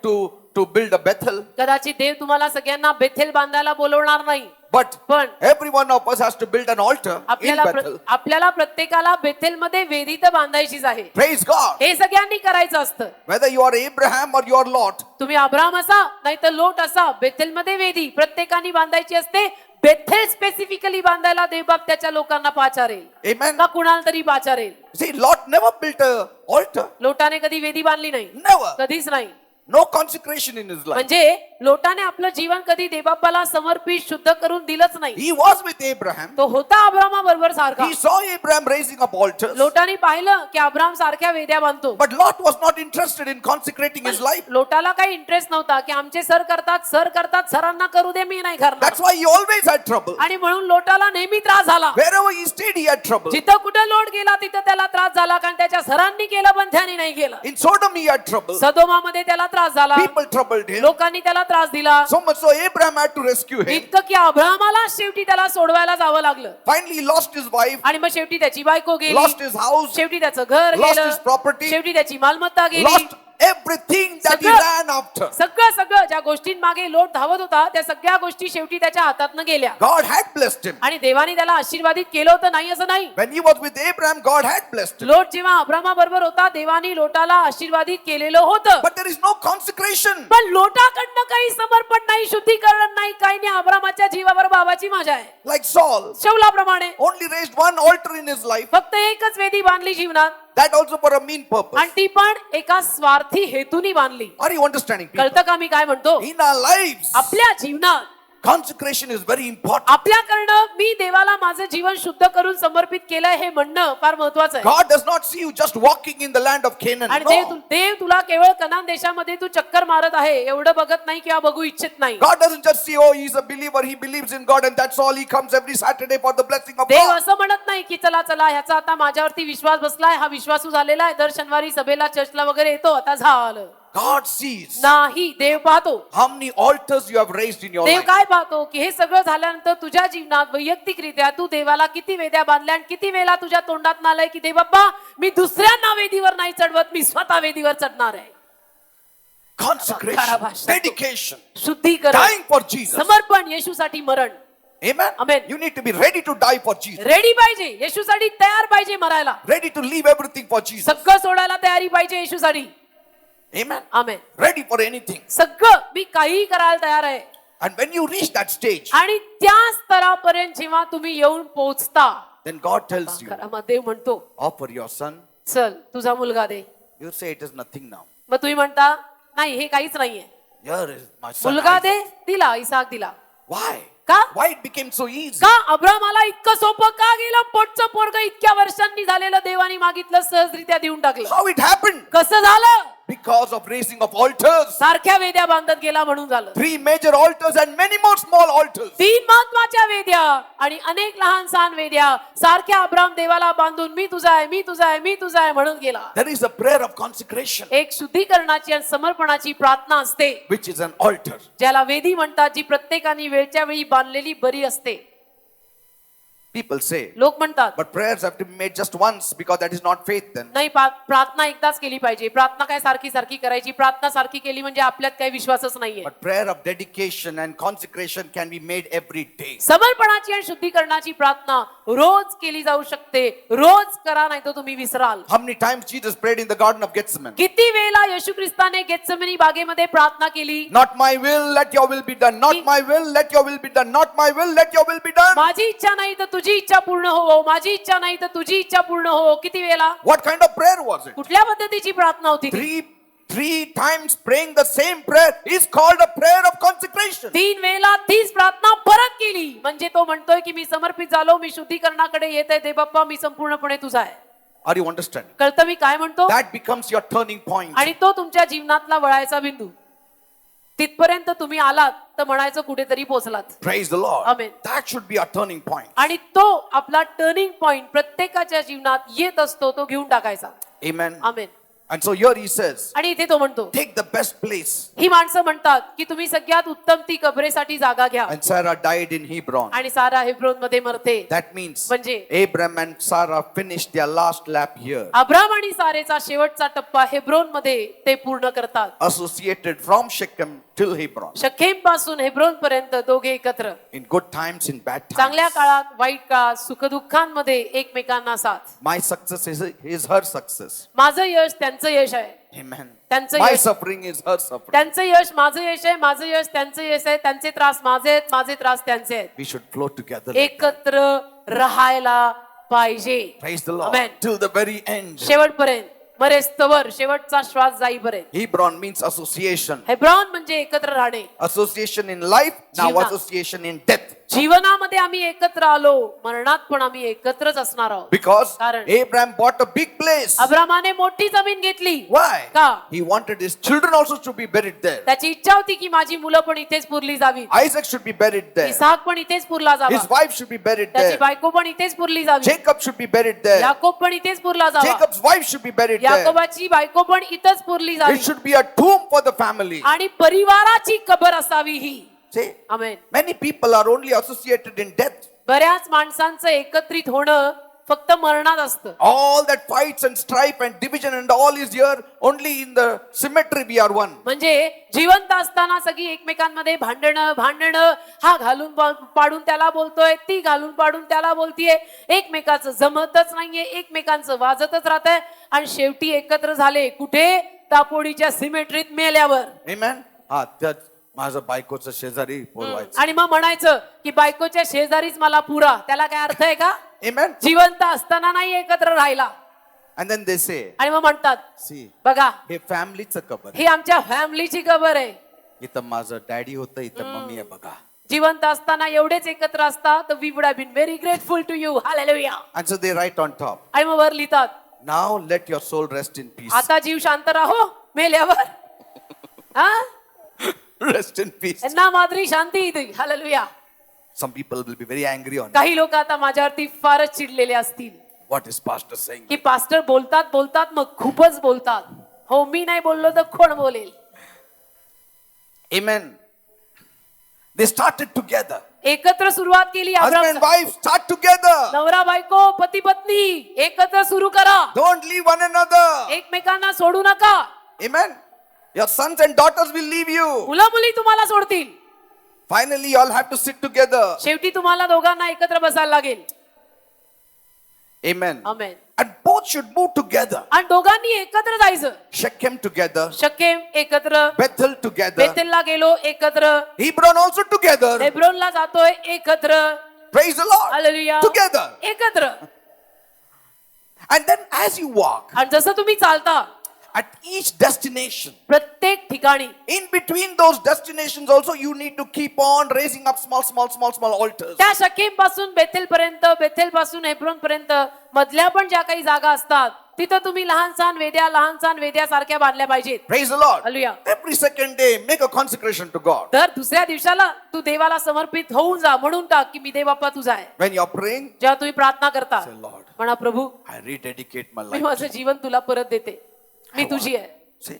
Speaker 1: to build a Bethel,
Speaker 2: कदाचित देव तुम्हाला सगळ्यांना बेथेल बांधायला बोलवणार नाही,
Speaker 1: but
Speaker 2: पण
Speaker 1: every one of us has to build an altar in Bethel.
Speaker 2: आपल्याला प्रत्येकाला बेथेल मध्ये वेदी तर बांधायचीच आहे.
Speaker 1: Praise God.
Speaker 2: हे सगळ्यांनी करायचं असतं.
Speaker 1: Whether you are Abraham or you are Lot,
Speaker 2: तुम्ही अब्राहम असा नाही तर लोट असा, बेथेल मध्ये वेदी प्रत्येकाने बांधायची असते. बेथेल स्पेसिफिकली बांधायला देवबाप त्याच्या लोकांना पाचारेल
Speaker 1: amen.
Speaker 2: का कुणाला तरी पाचारेल.
Speaker 1: See, Lot never built a altar.
Speaker 2: लोटाने कधी वेदी बांधली नाही,
Speaker 1: Never.
Speaker 2: कधीच नाही.
Speaker 1: No consecration in his life.
Speaker 2: म्हणजे लोटाने आपलं जीवन कधी देवबापाला समर्पित शुद्ध करून दिलंच नाही.
Speaker 1: He was with Abraham.
Speaker 2: तो होता अब्राहमा बरोबर सारखा.
Speaker 1: He saw Abraham raising up altars.
Speaker 2: लोटाने पाहिलं की अब्राहम सारख्या वेद्या बांधतो.
Speaker 1: But Lot was not interested in consecrating his life.
Speaker 2: लोटाला काही इंटरेस्ट नव्हता की आमचे सर करतात सरांना करू दे, मी नाही करणार.
Speaker 1: That's why he always had trouble.
Speaker 2: आणि म्हणून लोटाला नेहमी त्रास झाला.
Speaker 1: Wherever he stayed, he had trouble.
Speaker 2: जिथं कुठं लोट गेला तिथं त्याला त्रास झाला, कारण त्याच्या सरांनी केलं पण त्याने नाही केलं.
Speaker 1: In Sodom, he had trouble.
Speaker 2: सदोमामध्ये त्याला त्रास झाला,
Speaker 1: People troubled him.
Speaker 2: लोकांनी त्याला त्रास दिला.
Speaker 1: So much so Abraham had to rescue him.
Speaker 2: इतकं की अब्राहमाला शेवटी त्याला सोडवायला जावं लागलं.
Speaker 1: Finally, he lost his wife,
Speaker 2: आणि मग शेवटी त्याची बायको गेली,
Speaker 1: lost his house,
Speaker 2: शेवटी त्याचं घर
Speaker 1: lost
Speaker 2: गेलं,
Speaker 1: his property,
Speaker 2: शेवटी त्याची मालमत्ता गेली.
Speaker 1: lost everything that he
Speaker 2: सगळं-
Speaker 1: ran after.
Speaker 2: सगळं ज्या गोष्टींमागे लोट धावत होता त्या सगळ्या गोष्टी शेवटी त्याच्या हातातनं गेल्या.
Speaker 1: God had blessed him.
Speaker 2: आणि देवाने त्याला आशीर्वादित केलं होतं, नाही असं नाही.
Speaker 1: When he was with Abraham, God had blessed him.
Speaker 2: लोट जेव्हा अब्रामा बरोबर होता देवाने लोटाला आशीर्वादित केलेलं होतं.
Speaker 1: But there is no consecration.
Speaker 2: पण लोटाकडनं काही समर्पण नाही, शुद्धीकरण नाही, काही नाही. अब्रामाच्या जीवावर बाबाची मजा आहे.
Speaker 1: Like Saul,
Speaker 2: शौलाप्रमाणे
Speaker 1: only raised one altar in his life.
Speaker 2: फक्त एकच वेदी बांधली जीवनात,
Speaker 1: That also for a mean purpose.
Speaker 2: आणि ती पण एका स्वार्थी हेतूनी बांधली.
Speaker 1: Are you understanding, people?
Speaker 2: कळतं का मी काय म्हणतो?
Speaker 1: In our lives,
Speaker 2: आपल्या जीवनात
Speaker 1: consecration is very important.
Speaker 2: आपल्याकडनं मी देवाला माझं जीवन शुद्ध करून समर्पित केलंय हे म्हणणं फार महत्वाचं आहे.
Speaker 1: God does not see you just walking in the land of Canaan.
Speaker 2: आणि
Speaker 1: No.
Speaker 2: देव तुला केवळ कनान देशामध्ये तू चक्कर मारत आहे एवढं बघत नाही किंवा बघू इच्छित नाही.
Speaker 1: God doesn't just see, oh, he's a believer, he believes in God, and that's all. He comes every Saturday for the blessing of
Speaker 2: Dev
Speaker 1: God.
Speaker 2: असं म्हणत नाही की चला ह्याचा आता माझ्यावरती विश्वास बसलाय, हा विश्वासू झालेला आहे, दर शनिवारी सभेला चर्चला वगैरे येतो, आता झालं.
Speaker 1: God sees
Speaker 2: नाही, देव पाहतो.
Speaker 1: how many altars you have raised in your
Speaker 2: Dev
Speaker 1: life.
Speaker 2: काय पाहतो की हे सगळं झाल्यानंतर तुझ्या जीवनात वैयक्तिकरित्या तू देवाला किती वेद्या बांधल्या आणि किती वेळा तुझ्या तोंडात आलंय की देव बाप्पा मी दुसऱ्यांना वेदीवर नाही चढवत, मी स्वतः वेदीवर चढणार आहे.
Speaker 1: Consecration, dedication,
Speaker 2: शुद्धीकरण,
Speaker 1: dying for Jesus.
Speaker 2: समर्पण, येशूसाठी मरण.
Speaker 1: Amen.
Speaker 2: Amen.
Speaker 1: You need to be ready to die for Jesus.
Speaker 2: Ready पाहिजे, येशूसाठी तयार पाहिजे मरायला.
Speaker 1: Ready to leave everything for Jesus.
Speaker 2: सगळं सोडायला तयारी पाहिजे येशूसाठी.
Speaker 1: Amen.
Speaker 2: Amen.
Speaker 1: Ready for anything.
Speaker 2: सगळं मी काही करायला तयार आहे.
Speaker 1: And when you reach that stage,
Speaker 2: आणि त्या स्तरापर्यंत जेव्हा तुम्ही येऊन पोहोचता,
Speaker 1: then God tells you,
Speaker 2: मग देव म्हणतो
Speaker 1: offer your son.
Speaker 2: चल तुझा मुलगा दे.
Speaker 1: You say it is nothing now.
Speaker 2: मग तुम्ही म्हणता नाही हे काहीच नाहीये.
Speaker 1: Here is my son.
Speaker 2: मुलगा
Speaker 1: Isaac.
Speaker 2: दे, दिला, इसाक दिला.
Speaker 1: Why?
Speaker 2: का?
Speaker 1: Why it became so easy?
Speaker 2: का अब्रामाला इतकं सोपं का गेलं? पोटचं पोरग इतक्या वर्षांनी झालेलं देवानी मागितलं, सहजरित्या देऊन टाकलं.
Speaker 1: How it happened?
Speaker 2: कसं झालं?
Speaker 1: Because of raising of altars.
Speaker 2: सारख्या वेद्या बांधत गेला म्हणून झालं.
Speaker 1: 3 major altars and many more small altars.
Speaker 2: 3 महत्वाच्या वेद्या आणि अनेक लहान सहान वेद्या सारख्या अब्राम देवाला बांधून मी तुझा आहे, मी तुझा आहे, मी तुझा आहे म्हणून गेला.
Speaker 1: There is a prayer of consecration,
Speaker 2: एक शुद्धीकरणाची आणि समर्पणाची प्रार्थना असते,
Speaker 1: which is an altar.
Speaker 2: ज्याला वेदी म्हणतात, जी प्रत्येकाने वेळच्या वेळी बांधलेली बरी असते.
Speaker 1: People say,
Speaker 2: लोक म्हणतात
Speaker 1: but prayers have to be made just once because that is not faith then.
Speaker 2: नाही, प्रार्थना एकदाच केली पाहिजे. प्रार्थना काय सारखी सारखी करायची? प्रार्थना सारखी केली म्हणजे आपल्यात काही विश्वासच नाहीये.
Speaker 1: But prayer of dedication and consecration can be made every day.
Speaker 2: समर्पणाची आणि शुद्धीकरणाची प्रार्थना रोज केली जाऊ शकते. रोज करा, नाही तर तुम्ही विसराल.
Speaker 1: How many times Jesus prayed in the Garden of Gethsemane?
Speaker 2: किती वेळा येशू ख्रिस्ताने गेत्सेमनी बागेमध्ये प्रार्थना केली?
Speaker 1: Not my will, let your will be done. Not my will, let your will be done. Not my will, let your will be done.
Speaker 2: माझी इच्छा नाही तर तुझी इच्छा पूर्ण हो, माझी इच्छा नाही तर तुझी इच्छा पूर्ण हो. किती वेळा?
Speaker 1: What kind of prayer was it?
Speaker 2: कुठल्या पद्धतीची प्रार्थना होती ती?
Speaker 1: Three times praying the same prayer is called a prayer of consecration.
Speaker 2: 3 वेळा तीच प्रार्थना परत केली म्हणजे तो म्हणतोय की मी समर्पित झालो, मी शुद्धीकरणाकडे येत आहे, देव बाप्पा मी संपूर्णपणे तुझा आहे.
Speaker 1: Are you understanding?
Speaker 2: कळतं मी काय म्हणतो?
Speaker 1: That becomes your turning point.
Speaker 2: आणि तो तुमच्या जीवनातला वळायचा बिंदू. तिथपर्यंत तुम्ही आलात तर म्हणायचं कुठेतरी पोहोचलात.
Speaker 1: Praise the Lord.
Speaker 2: Amen.
Speaker 1: That should be our turning point.
Speaker 2: आणि तो आपला टर्निंग पॉइंट प्रत्येकाच्या जीवनात येत असतो, तो घेऊन टाकायचा.
Speaker 1: Amen.
Speaker 2: Amen.
Speaker 1: And so here he says,
Speaker 2: आणि इथे तो म्हणतो
Speaker 1: take the best place.
Speaker 2: ही माणसं म्हणतात की तुम्ही सगळ्यात उत्तम ती कबरेसाठी जागा घ्या.
Speaker 1: And Sarah died in Hebron.
Speaker 2: आणि सारा हेब्रोन मध्ये मरते.
Speaker 1: That means
Speaker 2: म्हणजे
Speaker 1: Abram and Sarah finished their last lap here.
Speaker 2: Abram आणि सारेचा शेवटचा टप्पा हेब्रोन मध्ये ते पूर्ण करतात.
Speaker 1: Associated from Shechem till Hebron.
Speaker 2: Shechem पासून हेब्रोन पर्यंत दोघे एकत्र.
Speaker 1: In good times, in bad times.
Speaker 2: चांगल्या काळात वाईट काळात सुखदुःखांमध्ये एकमेकांना साथ.
Speaker 1: My success is her success.
Speaker 2: माझं यश त्यांचं यश आहे.
Speaker 1: Amen.
Speaker 2: त्यांचं
Speaker 1: My
Speaker 2: Yash
Speaker 1: suffering is her suffering.
Speaker 2: त्यांचं यश माझं यश आहे. माझं यश त्यांचं यश आहे. त्यांचे त्रास माझे आहेत. माझे त्रास त्यांचे आहेत.
Speaker 1: We should flow together.
Speaker 2: एकत्र राहायला पाहिजे.
Speaker 1: Praise the Lord.
Speaker 2: Amen.
Speaker 1: Till the very end.
Speaker 2: शेवटपर्यंत मरेस्तवर शेवटचा श्वास जाईपर्यंत.
Speaker 1: Hebron means association.
Speaker 2: हेब्रॉन म्हणजे एकत्र राहणे.
Speaker 1: Association in life, now
Speaker 2: जीवनात.
Speaker 1: association in death.
Speaker 2: जीवनामध्ये आम्ही एकत्र आलो, मरणात पण आम्ही एकत्रच असणार आहोत.
Speaker 1: Because
Speaker 2: कारण
Speaker 1: Abraham bought a big place.
Speaker 2: अब्रामाने मोठी जमीन घेतली.
Speaker 1: Why?
Speaker 2: का?
Speaker 1: He wanted his children also to be buried there.
Speaker 2: त्याची इच्छा होती की माझी मुलं पण इथेच पुरली जावी.
Speaker 1: Isaac should be buried there.
Speaker 2: Isaac पण इथेच पुरला जावा.
Speaker 1: His wife should be buried
Speaker 2: त्याची
Speaker 1: there.
Speaker 2: बायको पण इथेच पुरली जावी.
Speaker 1: Jacob should be buried there.
Speaker 2: Yakob पण इथेच पुरला जावा.
Speaker 1: Jacob's wife should be buried there.
Speaker 2: याकोबाची बायको पण इथंच पुरली जावी.
Speaker 1: It should be a tomb for the family.
Speaker 2: आणि परिवाराची कबर असावी ही.
Speaker 1: See,
Speaker 2: amen.
Speaker 1: many people are only associated in death.
Speaker 2: बऱ्याच माणसांचं एकत्रित होणं फक्त मरणात असतं.
Speaker 1: All that fights and strife and division and all is here only in the cemetery we are one.
Speaker 2: म्हणजे जिवंत असताना सगळी एकमेकांमध्ये भांडणं हा घालून पाडून त्याला बोलतोय, ती घालून पाडून त्याला बोलतीये. एकमेकाचं जमतच नाहीये, एकमेकांचं वाजतच राहतंय आणि शेवटी एकत्र झाले कुठे? दापोडीच्या सिमेट्रीत मेल्यावर.
Speaker 1: Amen. हा त्यात माझं बायकोचं शेजारी बोलवायचं.
Speaker 2: आणि मग म्हणायचं की बायकोच्या शेजारीच मला पुरा. त्याला काय अर्थ आहे का?
Speaker 1: Amen.
Speaker 2: जिवंत असताना नाही एकत्र राहिला.
Speaker 1: And then they say,
Speaker 2: आणि मग म्हणतात
Speaker 1: see,
Speaker 2: बघा
Speaker 1: हे फॅमिलीचं कबर.
Speaker 2: ही आमच्या फॅमिलीची कबर आहे.
Speaker 1: इथं माझं डॅडी होतं, इथं मम्मी आहे बघा.
Speaker 2: जिवंत असताना एवढेच एकत्र असतात तर we would have been very grateful to you. Hallelujah.
Speaker 1: And so they write on top,
Speaker 2: आणि मग वर लिहितात
Speaker 1: now let your soul rest in peace.
Speaker 2: आता जीव शांत राहो मेल्यावर. हा
Speaker 1: Rest in peace.
Speaker 2: त्यांना माद्री शांती इथे. Hallelujah.
Speaker 1: Some people will be very angry on
Speaker 2: काही लोक आता माझ्यावरती फारच चिडलेले असतील
Speaker 1: what is pastor saying.
Speaker 2: की पास्टर बोलतात मग खूपच बोलतात. हो मी नाही बोललो तर कोण बोलेल?
Speaker 1: Amen. They started together.
Speaker 2: एकत्र सुरुवात केली.
Speaker 1: Husband and wife start together.
Speaker 2: नवरा बायको पती पत्नी एकत्र सुरू करा.
Speaker 1: Don't leave one another.
Speaker 2: एकमेकांना सोडू नका.
Speaker 1: Amen. Your sons and daughters will leave you.
Speaker 2: मुलं मुली तुम्हाला सोडतील.
Speaker 1: Finally, you all have to sit together.
Speaker 2: शेवटी तुम्हाला दोघांना एकत्र बसायला लागेल.
Speaker 1: Amen.
Speaker 2: Amen.
Speaker 1: And both should move together.
Speaker 2: आणि दोघांनी एकत्र जायचं.
Speaker 1: Shechem together.
Speaker 2: शकेम एकत्र.
Speaker 1: Bethel together.
Speaker 2: बेथेलला गेलो एकत्र.
Speaker 1: Hebron also together.
Speaker 2: हेब्रोनला जातोय एकत्र.
Speaker 1: Praise the Lord.
Speaker 2: Hallelujah.
Speaker 1: Together.
Speaker 2: एकत्र.
Speaker 1: And then as you walk
Speaker 2: आणि जसं तुम्ही चालता
Speaker 1: at each destination,
Speaker 2: प्रत्येक ठिकाणी
Speaker 1: in between those destinations also you need to keep on raising up small altars.
Speaker 2: त्या शकेम पासून बेथेल पर्यंत, बेथेल पासून हेब्रोन पर्यंत मधल्या पण ज्या काही जागा असतात तिथं तुम्ही लहान सहान वेद्या सारख्या बांधल्या पाहिजेत.
Speaker 1: Praise the Lord.
Speaker 2: Hallelujah.
Speaker 1: Every second day make a consecration to God.
Speaker 2: तर दुसऱ्या दिवसाला तू देवाला समर्पित होऊन जा. म्हणून टाक की मी देव बाप्पा तुझा आहे.
Speaker 1: When you are praying,
Speaker 2: जेव्हा तुम्ही प्रार्थना करता
Speaker 1: say, Lord,
Speaker 2: म्हणा प्रभू
Speaker 1: I rededicate my
Speaker 2: मी
Speaker 1: life.
Speaker 2: माझं जीवन तुला परत देते. मी तुझी आहे.
Speaker 1: See?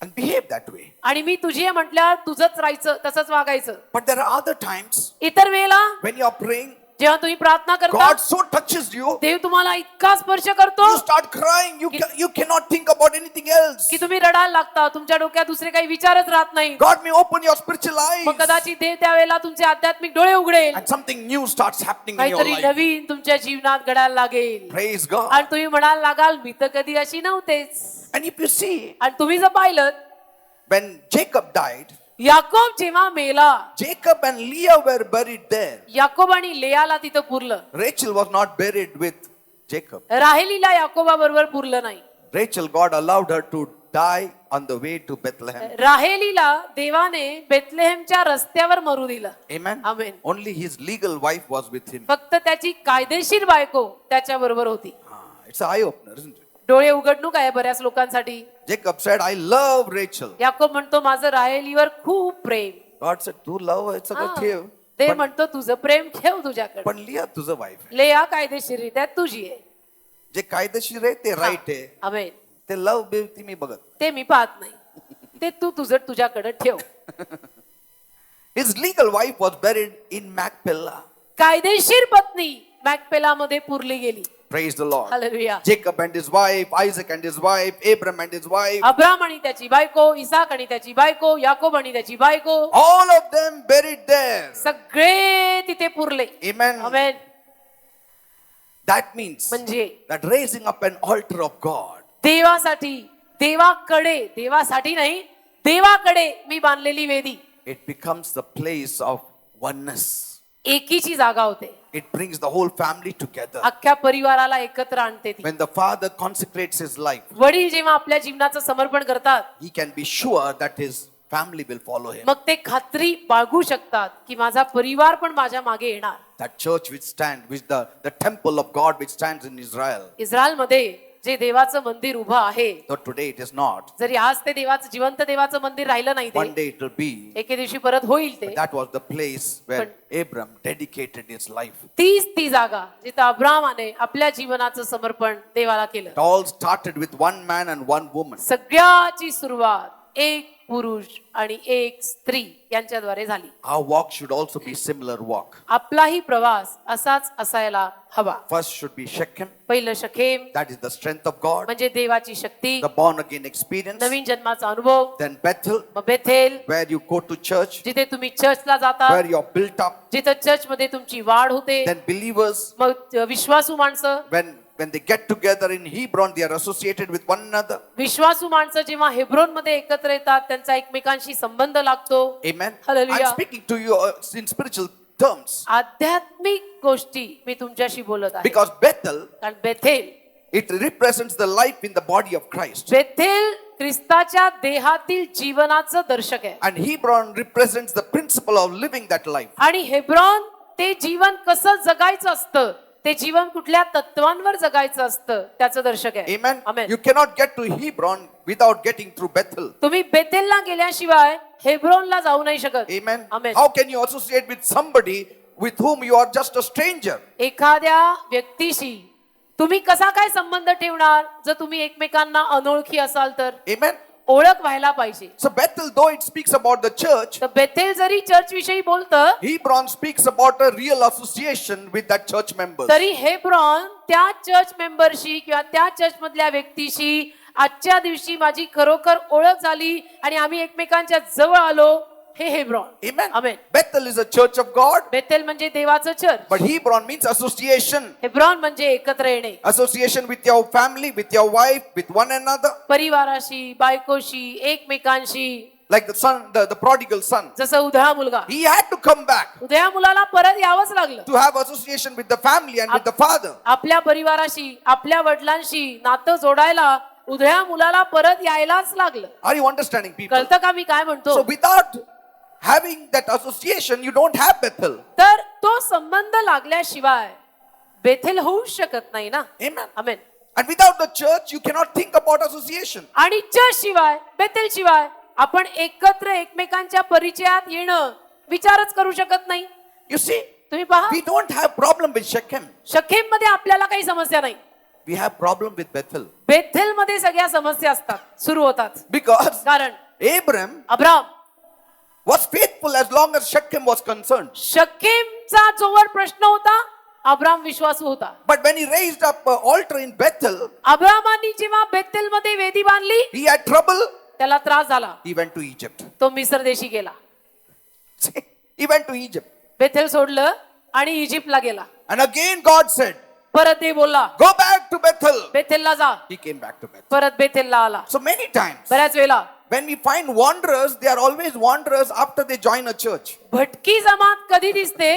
Speaker 1: And behave that way.
Speaker 2: आणि मी तुझी आहे म्हटल्यावर तुझंच राहायचं, तसंच वागायचं.
Speaker 1: But there are other times
Speaker 2: इतर वेळेला
Speaker 1: when you are praying,
Speaker 2: जेव्हा तुम्ही प्रार्थना करता
Speaker 1: God so touches you,
Speaker 2: देव तुम्हाला इतका स्पर्श करतो
Speaker 1: you start crying. You cannot think about anything else.
Speaker 2: की तुम्ही रडायला लागता. तुमच्या डोक्यात दुसरे काही विचारच राहत नाही.
Speaker 1: God may open your spiritual eyes.
Speaker 2: मग कदाचित देव त्यावेळेला तुमचे आध्यात्मिक डोळे उघडेल.
Speaker 1: And something new starts happening in your
Speaker 2: काहीतरी
Speaker 1: life.
Speaker 2: नवीन तुमच्या जीवनात घडायला लागेल.
Speaker 1: Praise God.
Speaker 2: आणि तुम्ही म्हणायला लागाल मी तर कधी अशी नव्हतेच.
Speaker 1: And if you see,
Speaker 2: आणि तुम्ही जर पाहिलं
Speaker 1: when Jacob died,
Speaker 2: याकोब जेव्हा मेला,
Speaker 1: Jacob and Leah were buried there.
Speaker 2: Yakob आणि लेयाला तिथं पुरलं.
Speaker 1: Rachel was not buried with Jacob.
Speaker 2: राहेलीला याकोबा बरोबर पुरलं नाही.
Speaker 1: Rachel, God allowed her to die on the way to Bethlehem.
Speaker 2: राहेलीला देवाने बेथलेहेमच्या रस्त्यावर मरू दिलं.
Speaker 1: Amen.
Speaker 2: Amen.
Speaker 1: Only his legal wife was with him.
Speaker 2: फक्त त्याची कायदेशीर बायको त्याच्या बरोबर होती.
Speaker 1: It's an eye opener, isn't it?
Speaker 2: डोळे उघडणूक आहे बऱ्याच लोकांसाठी.
Speaker 1: Jacob said, I love Rachel.
Speaker 2: Yakob म्हणतो माझं राहेलीवर खूप प्रेम.
Speaker 1: God said, तू love her, सगळं ठेव.
Speaker 2: ते म्हणतो तुझं प्रेम ठेव तुझ्याकडे.
Speaker 1: पण लिया तुझं वाईफ आहे.
Speaker 2: लेया कायदेशीररित्या तुझी आहे.
Speaker 1: जे कायदेशीर आहे ते राईट आहे.
Speaker 2: आमेन.
Speaker 1: ते लव बिव मी बघत.
Speaker 2: ते मी पाहत नाही. ते तू तुझ्याकडे ठेव.
Speaker 1: His legal wife was buried in Machpelah.
Speaker 2: कायदेशीर पत्नी मॅकपेलामध्ये पुरली गेली.
Speaker 1: Praise the Lord.
Speaker 2: Hallelujah.
Speaker 1: Jacob and his wife, Isaac and his wife, Abraham and his wife,
Speaker 2: Abram आणि त्याची बायको, इसाक आणि त्याची बायको, याकोब आणि त्याची बायको,
Speaker 1: all of them buried there.
Speaker 2: सगळे तिथे पुरले.
Speaker 1: Amen.
Speaker 2: आमेन.
Speaker 1: That means
Speaker 2: म्हणजे
Speaker 1: that raising up an altar of God,
Speaker 2: देवासाठी, देवासाठी नाही, देवाकडे मी बांधलेली वेदी
Speaker 1: it becomes the place of oneness.
Speaker 2: एकीची जागा होते.
Speaker 1: It brings the whole family together.
Speaker 2: अख्ख्या परिवाराला एकत्र आणते ती.
Speaker 1: When the father consecrates his life,
Speaker 2: वडील जेव्हा आपल्या जीवनाचं समर्पण करतात,
Speaker 1: he can be sure that his family will follow him.
Speaker 2: मग ते खात्री बाळगू शकतात की माझा परिवार पण माझ्या मागे येणार.
Speaker 1: That church which stands, which the temple of God which stands in Israel,
Speaker 2: इस्रायलमध्ये जे देवाचं मंदिर उभं आहे,
Speaker 1: though today it is not,
Speaker 2: जरी आज ते देवाचं जिवंत देवाचं मंदिर राहिलं नाही,
Speaker 1: one
Speaker 2: ते
Speaker 1: day it will be.
Speaker 2: एके दिवशी परत होईल. ते
Speaker 1: That was the place where Abram dedicated his life.
Speaker 2: ती जागा जिथं अब्रामाने आपल्या जीवनाचं समर्पण देवाला केलं.
Speaker 1: It all started with one man and one woman.
Speaker 2: सगळ्याची सुरुवात एक पुरुष आणि एक स्त्री यांच्याद्वारे झाली.
Speaker 1: Our walk should also be similar walk.
Speaker 2: आपलाही प्रवास असाच असायला हवा.
Speaker 1: First should be Shechem.
Speaker 2: पहिलं शखेम
Speaker 1: That is the strength of God,
Speaker 2: म्हणजे देवाची शक्ती,
Speaker 1: the born again experience.
Speaker 2: नवीन जन्माचा अनुभव.
Speaker 1: Then Bethel,
Speaker 2: मग Bethel,
Speaker 1: where you go to church,
Speaker 2: जिथे तुम्ही चर्चला जाता,
Speaker 1: where you're built up.
Speaker 2: जिथं चर्च मध्ये तुमची वाढ होते.
Speaker 1: Then believers,
Speaker 2: मग विश्वासू माणसं,
Speaker 1: when they get together in Hebron, they are associated with one another.
Speaker 2: विश्वासू माणसं जेव्हा हेब्रोन मध्ये एकत्र येतात, त्यांचा एकमेकांशी संबंध लागतो.
Speaker 1: Amen.
Speaker 2: Hallelujah.
Speaker 1: I'm speaking to you in spiritual terms.
Speaker 2: आध्यात्मिक गोष्टी मी तुमच्याशी बोलत आहे.
Speaker 1: Because Bethel,
Speaker 2: कारण Bethel,
Speaker 1: it represents the life in the body of Christ.
Speaker 2: Bethel ख्रिस्ताच्या देहातील जीवनाचं दर्शक आहे.
Speaker 1: And Hebron represents the principle of living that life.
Speaker 2: आणि हेब्रोन ते जीवन कसं जगायचं असतं, ते जीवन कुठल्या तत्वांवर जगायचं असतं त्याचं दर्शक आहे.
Speaker 1: Amen.
Speaker 2: Amen.
Speaker 1: You cannot get to Hebron without getting through Bethel.
Speaker 2: तुम्ही बेथेलला गेल्याशिवाय हेब्रोनला जाऊ नाही शकत.
Speaker 1: Amen.
Speaker 2: Amen.
Speaker 1: How can you associate with somebody with whom you are just a stranger?
Speaker 2: एखाद्या व्यक्तीशी तुम्ही कसा काय संबंध ठेवणार जर तुम्ही एकमेकांना अनोळखी असाल तर?
Speaker 1: Amen.
Speaker 2: ओळख व्हायला पाहिजे.
Speaker 1: So Bethel, though it speaks about the church,
Speaker 2: तर बेथेल जरी चर्च विषयी बोलतं,
Speaker 1: Hebron speaks about a real association with that church members.
Speaker 2: तरी हेब्रोन त्या चर्च मेंबरशी किंवा त्या चर्च मधल्या व्यक्तीशी आजच्या दिवशी माझी खरोखर ओळख झाली आणि आम्ही एकमेकांच्या जवळ आलो, हे Hebron.
Speaker 1: Amen.
Speaker 2: Amen.
Speaker 1: Bethel is a church of God,
Speaker 2: Bethel म्हणजे देवाचं church.
Speaker 1: but Hebron means association.
Speaker 2: Hebron म्हणजे एकत्र येणे,
Speaker 1: Association with your family, with your wife, with one another.
Speaker 2: परिवाराशी, बायकोशी, एकमेकांशी.
Speaker 1: Like the son, the prodigal son.
Speaker 2: जसं उधळा मुलगा,
Speaker 1: He had to come back
Speaker 2: उधळ्या मुलाला परत यावंच लागलं.
Speaker 1: to have association with the family and with the father.
Speaker 2: आपल्या परिवाराशी, आपल्या वडिलांशी नातं जोडायला उधळ्या मुलाला परत यायलाच लागलं.
Speaker 1: Are you understanding, people?
Speaker 2: कळतं का मी काय म्हणतो?
Speaker 1: So without having that association, you don't have Bethel.
Speaker 2: तर तो संबंध लागल्याशिवाय बेथेल होऊ शकत नाही ना.
Speaker 1: Amen.
Speaker 2: Amen.
Speaker 1: And without the church, you cannot think about association.
Speaker 2: आणि चर्च शिवाय, बेथेल शिवाय आपण एकत्र एकमेकांच्या परिचयात येणं विचारच करू शकत नाही.
Speaker 1: You see,
Speaker 2: तुम्ही पहा,
Speaker 1: we don't have problem with Shechem.
Speaker 2: शखेम मध्ये आपल्याला काही समस्या नाही.
Speaker 1: We have problem with Bethel.
Speaker 2: Bethel मध्ये सगळ्या समस्या असतात, सुरू होतात.
Speaker 1: Because
Speaker 2: कारण
Speaker 1: Abram
Speaker 2: Abram
Speaker 1: was faithful as long as Shechem was concerned.
Speaker 2: शखेमचा जोवर प्रश्न होता, अब्राम विश्वासू होता.
Speaker 1: But when he raised up an altar in Bethel,
Speaker 2: अब्रामानी जेव्हा बेथेल मध्ये वेदी बांधली,
Speaker 1: he had trouble.
Speaker 2: त्याला त्रास झाला.
Speaker 1: He went to Egypt.
Speaker 2: तो मिस्र देशी गेला.
Speaker 1: See, he went to Egypt.
Speaker 2: Bethel सोडलं आणि इजिप्तला गेला.
Speaker 1: And again God said,
Speaker 2: परत ते बोलला,
Speaker 1: go back to Bethel.
Speaker 2: बेथेलला जा.
Speaker 1: He came back to Bethel.
Speaker 2: परत बेथेलला आला.
Speaker 1: So many times,
Speaker 2: बऱ्याच वेळेला
Speaker 1: when we find wanderers, they are always wanderers after they join a church.
Speaker 2: भटकी जमात कधी दिसते?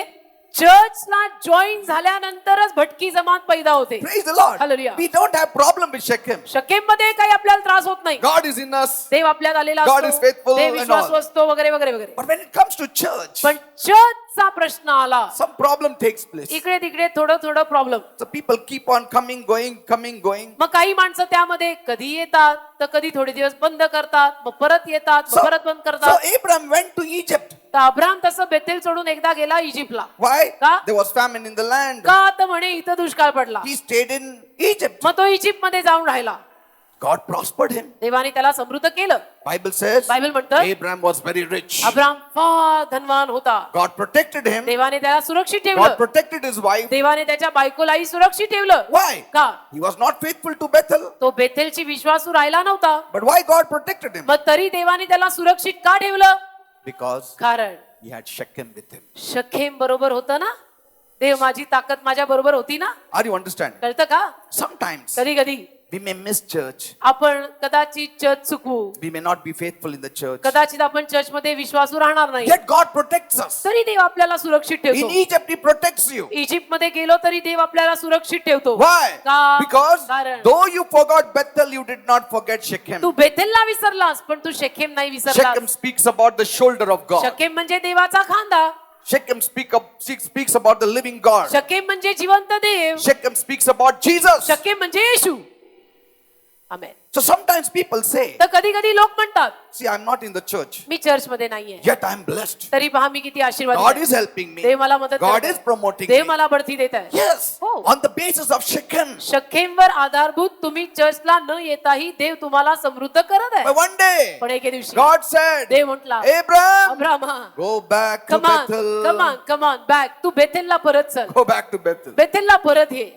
Speaker 2: चर्चला जॉईन झाल्यानंतरच भटकी जमात पैदा होते.
Speaker 1: Praise the Lord.
Speaker 2: Hallelujah.
Speaker 1: We don't have problem with Shechem.
Speaker 2: Shechem मध्ये काही आपल्याला त्रास होत नाही.
Speaker 1: God is in us.
Speaker 2: देव आपल्यात आलेला
Speaker 1: God is
Speaker 2: असतो,
Speaker 1: faithful
Speaker 2: देव
Speaker 1: and
Speaker 2: विश्वासू
Speaker 1: all.
Speaker 2: असतो वगैरे वगैरे वगैरे.
Speaker 1: But when it comes to church,
Speaker 2: पण चर्चचा प्रश्न आला,
Speaker 1: some problem takes place.
Speaker 2: इकडे तिकडे थोडं थोडं problem.
Speaker 1: So people keep on coming, going.
Speaker 2: मग काही माणसं त्यामध्ये कधी येतात तर कधी थोडे दिवस बंद करतात, मग परत येतात, मग
Speaker 1: So,
Speaker 2: परत बंद
Speaker 1: so
Speaker 2: करतात.
Speaker 1: Abraham went to Egypt.
Speaker 2: तर अब्राम तसं बेथेल सोडून एकदा गेला इजिप्तला.
Speaker 1: Why?
Speaker 2: का?
Speaker 1: There was famine in the land.
Speaker 2: का तर म्हणे इथं दुष्काळ पडला.
Speaker 1: He stayed in Egypt.
Speaker 2: मग तो इजिप्त मध्ये जाऊन राहिला.
Speaker 1: God prospered him.
Speaker 2: देवाने त्याला समृद्ध केलं.
Speaker 1: Bible says
Speaker 2: बायबल म्हणतं
Speaker 1: Abraham was very rich.
Speaker 2: Abram फार धनवान होता.
Speaker 1: God protected him.
Speaker 2: देवाने त्याला सुरक्षित
Speaker 1: God
Speaker 2: ठेवलं.
Speaker 1: protected his wife.
Speaker 2: देवाने त्याच्या बायकोलाही सुरक्षित ठेवलं.
Speaker 1: Why?
Speaker 2: का?
Speaker 1: He was not faithful to Bethel.
Speaker 2: तो बेथेलची विश्वासू राहिला नव्हता.
Speaker 1: But why God protected him?
Speaker 2: मग तरी देवाने त्याला सुरक्षित का ठेवलं?
Speaker 1: Because
Speaker 2: कारण
Speaker 1: he had Shechem with him.
Speaker 2: शखेम बरोबर होतं ना. देव माझी ताकद माझ्या बरोबर होती ना.
Speaker 1: Are you understanding?
Speaker 2: कळतं का?
Speaker 1: Sometimes
Speaker 2: कधी कधी
Speaker 1: we may miss church.
Speaker 2: आपण कदाचित चर्च चुकू.
Speaker 1: We may not be faithful in the church.
Speaker 2: कदाचित आपण चर्च मध्ये विश्वासू राहणार नाही.
Speaker 1: Yet God protects us.
Speaker 2: तरी देव आपल्याला सुरक्षित
Speaker 1: In
Speaker 2: ठेवतो.
Speaker 1: Egypt, He protects you.
Speaker 2: Egypt मध्ये गेलो तरी देव आपल्याला सुरक्षित ठेवतो.
Speaker 1: Why?
Speaker 2: का?
Speaker 1: Because
Speaker 2: कारण
Speaker 1: though you forgot Bethel, you did not forget Shechem.
Speaker 2: तू बेथेलला विसरलास पण तू शेखेम नाही
Speaker 1: Shechem
Speaker 2: विसरलास.
Speaker 1: speaks about the shoulder of God.
Speaker 2: Shechem म्हणजे देवाचा खांदा.
Speaker 1: Shechem speaks about the living God.
Speaker 2: Shechem म्हणजे जिवंत देव.
Speaker 1: Shechem speaks about Jesus.
Speaker 2: Shechem म्हणजे येशू. आमेन.
Speaker 1: So sometimes people say,
Speaker 2: तर कधी कधी लोक म्हणतात
Speaker 1: see, I'm not in the church,
Speaker 2: मी चर्च मध्ये नाहीये
Speaker 1: yet I'm blessed.
Speaker 2: तरी पहा मी किती आशीर्वाद
Speaker 1: God
Speaker 2: आहे.
Speaker 1: is helping me.
Speaker 2: देव मला मदत
Speaker 1: God
Speaker 2: करतोय.
Speaker 1: is promoting
Speaker 2: Dev
Speaker 1: me.
Speaker 2: मला बढती देत आहे.
Speaker 1: Yes,
Speaker 2: हो.
Speaker 1: on the basis of Shechem.
Speaker 2: शकेमवर आधारभूत तुम्ही चर्चला न येताही देव तुम्हाला समृद्ध करत आहे.
Speaker 1: But one day,
Speaker 2: पण एके दिवशी
Speaker 1: God said,
Speaker 2: देव म्हटला
Speaker 1: Abraham,
Speaker 2: Abrama
Speaker 1: go back to
Speaker 2: कमान
Speaker 1: Bethel.
Speaker 2: कमान कमान बॅक तू बेथेलला परत चल.
Speaker 1: Go back to Bethel.
Speaker 2: बेथेलला परत ये.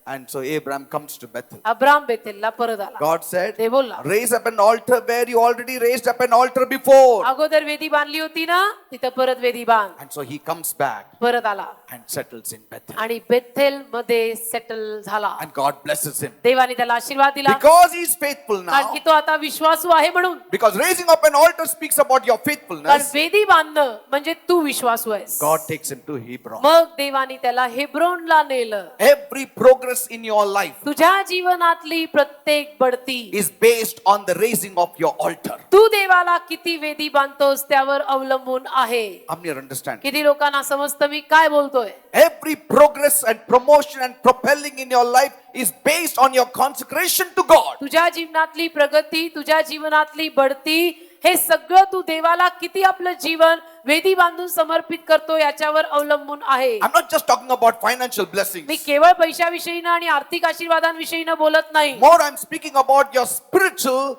Speaker 1: And so Abraham comes to Bethel.
Speaker 2: Abram बेथेलला परत आला.
Speaker 1: God said,
Speaker 2: देव बोलला
Speaker 1: raise up an altar where you already raised up an altar before.
Speaker 2: अगोदर वेदी बांधली होती ना तिथं परत वेदी बांध.
Speaker 1: And so he comes back
Speaker 2: परत आला
Speaker 1: and settles in Bethel.
Speaker 2: आणि बेथेल मध्ये सेटल झाला.
Speaker 1: And God blesses him.
Speaker 2: देवाने त्याला आशीर्वाद दिला
Speaker 1: Because he is faithful
Speaker 2: कारण
Speaker 1: now.
Speaker 2: की तो आता विश्वासू आहे म्हणून.
Speaker 1: Because raising up an altar speaks about your
Speaker 2: कारण
Speaker 1: faithfulness.
Speaker 2: वेदी बांधणं म्हणजे तू विश्वासू आहेस.
Speaker 1: God takes him to Hebron.
Speaker 2: मग देवाने त्याला हेब्रोनला नेलं.
Speaker 1: Every progress in your life
Speaker 2: तुझ्या जीवनातली प्रत्येक बढती
Speaker 1: is based on the raising of your altar.
Speaker 2: तू देवाला किती वेदी बांधतोस त्यावर अवलंबून आहे.
Speaker 1: How many understand?
Speaker 2: किती लोकांना समजतं मी काय बोलतोय.
Speaker 1: Every progress and promotion and propelling in your life is based on your consecration to God.
Speaker 2: तुझ्या जीवनातली प्रगती तुझ्या जीवनातली बढती हे सगळं तू देवाला किती आपलं जीवन वेदी बांधून समर्पित करतो याच्यावर अवलंबून आहे.
Speaker 1: I'm not just talking about financial blessings.
Speaker 2: मी केवळ पैशाविषयीनं आणि आर्थिक आशीर्वादांविषयीनं बोलत नाही.
Speaker 1: More, I'm speaking about your spiritual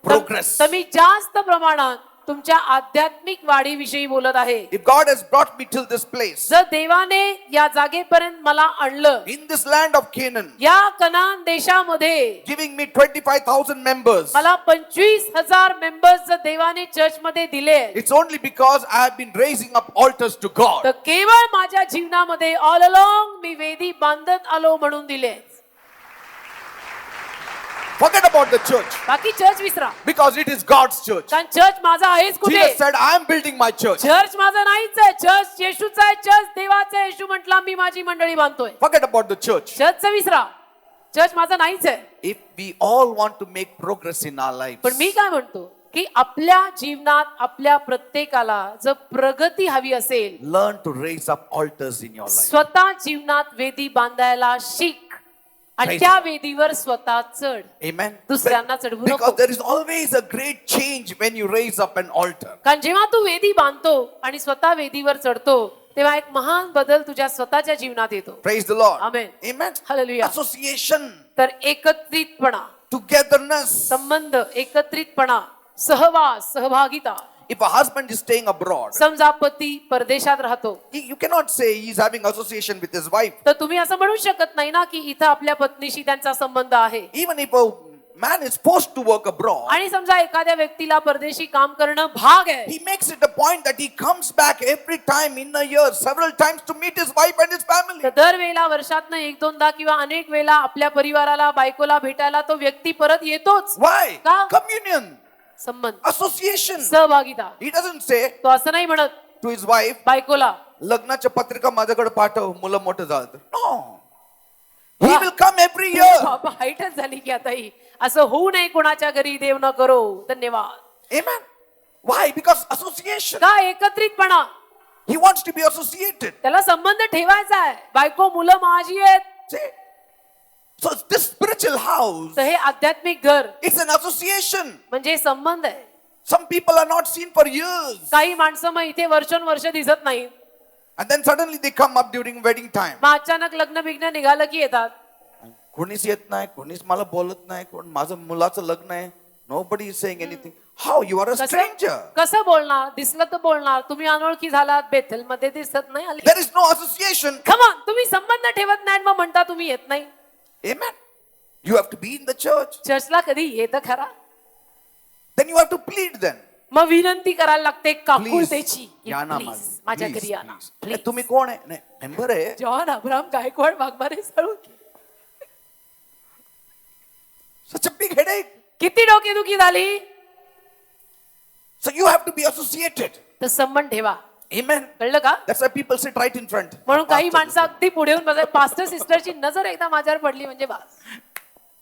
Speaker 1: progress.
Speaker 2: तर मी जास्त प्रमाणात तुमच्या आध्यात्मिक वाढीविषयी बोलत आहे.
Speaker 1: If God has brought me till this place,
Speaker 2: जर देवाने या जागेपर्यंत मला आणलं
Speaker 1: in this land of Canaan,
Speaker 2: या कनान देशामध्ये
Speaker 1: giving me 25,000 members,
Speaker 2: मला 25,000 मेंबर्स जर देवाने चर्च मध्ये दिले
Speaker 1: it's only because I have been raising up altars to God.
Speaker 2: तर केवळ माझ्या जीवनामध्ये ऑल अलोंग मी वेदी बांधत आलो म्हणून दिले.
Speaker 1: Forget about the church,
Speaker 2: बाकी चर्च विसरा
Speaker 1: because it is God's church.
Speaker 2: कारण चर्च माझा आहेच कुठे.
Speaker 1: Jesus said, I am building my church.
Speaker 2: Church माझा नाहीच आहे. चर्च येशूचा आहे. चर्च देवाचा आहे. येशू म्हटला मी माझी मंडळी बांधतोय.
Speaker 1: Forget about the church.
Speaker 2: चर्चचं विसरा. चर्च माझा नाहीच आहे.
Speaker 1: If we all want to make progress in our lives,
Speaker 2: पण मी काय म्हणतो की आपल्या जीवनात आपल्या प्रत्येकाला जर प्रगती हवी असेल
Speaker 1: learn to raise up altars in your life.
Speaker 2: स्वतः जीवनात वेदी बांधायला शिक आणि
Speaker 1: Praise
Speaker 2: त्या वेदीवर स्वतः चढ.
Speaker 1: Amen.
Speaker 2: दुसऱ्यांना चढवू नको.
Speaker 1: Because there is always a great change when you raise up an altar.
Speaker 2: कारण जेव्हा तू वेदी बांधतो आणि स्वतः वेदीवर चढतो तेव्हा एक महान बदल तुझ्या स्वतःच्या जीवनात येतो.
Speaker 1: Praise the Lord.
Speaker 2: Amen.
Speaker 1: Amen.
Speaker 2: Hallelujah.
Speaker 1: Association,
Speaker 2: तर एकत्रितपणा,
Speaker 1: togetherness.
Speaker 2: संबंध, एकत्रितपणा, सहवास, सहभागिता.
Speaker 1: If a husband is staying abroad,
Speaker 2: समजा पती परदेशात राहतो
Speaker 1: you cannot say he is having association with his wife.
Speaker 2: तर तुम्ही असं म्हणू शकत नाही ना की इथं आपल्या पत्नीशी त्यांचा संबंध आहे.
Speaker 1: Even if a man is forced to work abroad,
Speaker 2: आणि समजा एखाद्या व्यक्तीला परदेशी काम करणं भाग आहे.
Speaker 1: he makes it a point that he comes back every time in a year, several times to meet his wife and his family.
Speaker 2: तर दरवेळेला वर्षातनं एक दोनदा किंवा अनेक वेळा आपल्या परिवाराला बायकोला भेटायला तो व्यक्ती परत येतोच.
Speaker 1: Why?
Speaker 2: का?
Speaker 1: Communion,
Speaker 2: संबंध,
Speaker 1: association.
Speaker 2: सहभागिता.
Speaker 1: He doesn't say
Speaker 2: तो असं नाही म्हणत
Speaker 1: to his wife,
Speaker 2: बायकोला
Speaker 1: लग्नाच्या पत्रिका माझ्याकडे पाठव, मुलं मोठं झालं तर. No. He will come every year.
Speaker 2: बाबा हाईटच झाली की आता ही असं होऊ नये कोणाच्या घरी देव न करो. धन्यवाद.
Speaker 1: Amen. Why? Because association.
Speaker 2: का एकत्रितपणा.
Speaker 1: He wants to be associated.
Speaker 2: त्याला संबंध ठेवायचा आहे. बायको मुलं माझी आहेत.
Speaker 1: See? So this spiritual house,
Speaker 2: तर हे आध्यात्मिक घर
Speaker 1: it's an association.
Speaker 2: म्हणजे संबंध आहे.
Speaker 1: Some people are not seen for years.
Speaker 2: काही माणसं मग इथे वर्षोनवर्ष दिसत नाही.
Speaker 1: And then suddenly they come up during wedding time.
Speaker 2: मग अचानक लग्न बिग्न निघालं की येतात.
Speaker 1: कोणीच येत नाही, कोणीच मला बोलत नाही, कोण माझं मुलाचं लग्न आहे. Nobody is saying anything. How? You are a stranger.
Speaker 2: कसं बोलणार? दिसलं तर बोलणार. तुम्ही अनोळखी झालात, बेथेल मध्ये दिसत नाही आले.
Speaker 1: There is no association.
Speaker 2: खमॉन, तुम्ही संबंध ठेवत नाही मग म्हणता तुम्ही येत नाही.
Speaker 1: Amen. You have to be in the church.
Speaker 2: चर्चला कधी येत खरा?
Speaker 1: Then you have to plead then.
Speaker 2: मग विनंती करायला लागते
Speaker 1: Please.
Speaker 2: काकुळतेची की
Speaker 1: या ना
Speaker 2: please, माझ्या
Speaker 1: Please,
Speaker 2: घरी या ना.
Speaker 1: please.
Speaker 2: Please.
Speaker 1: तुम्ही कोण आहे? नाही, मेंबर आहे.
Speaker 2: John Abraham Gaikwad Waghmare Salunkhe.
Speaker 1: Such a big headache.
Speaker 2: किती डोकेदुखी झाली?
Speaker 1: So you have to be associated.
Speaker 2: तर संबंध ठेवा.
Speaker 1: Amen.
Speaker 2: कळलं का?
Speaker 1: That's why people sit right in front.
Speaker 2: म्हणून काही
Speaker 1: Pastor,
Speaker 2: माणसं अगदी पुढे येऊन बसाय. पास्टर सिस्टरची नजर एकदा माझ्यावर पडली म्हणजे बस,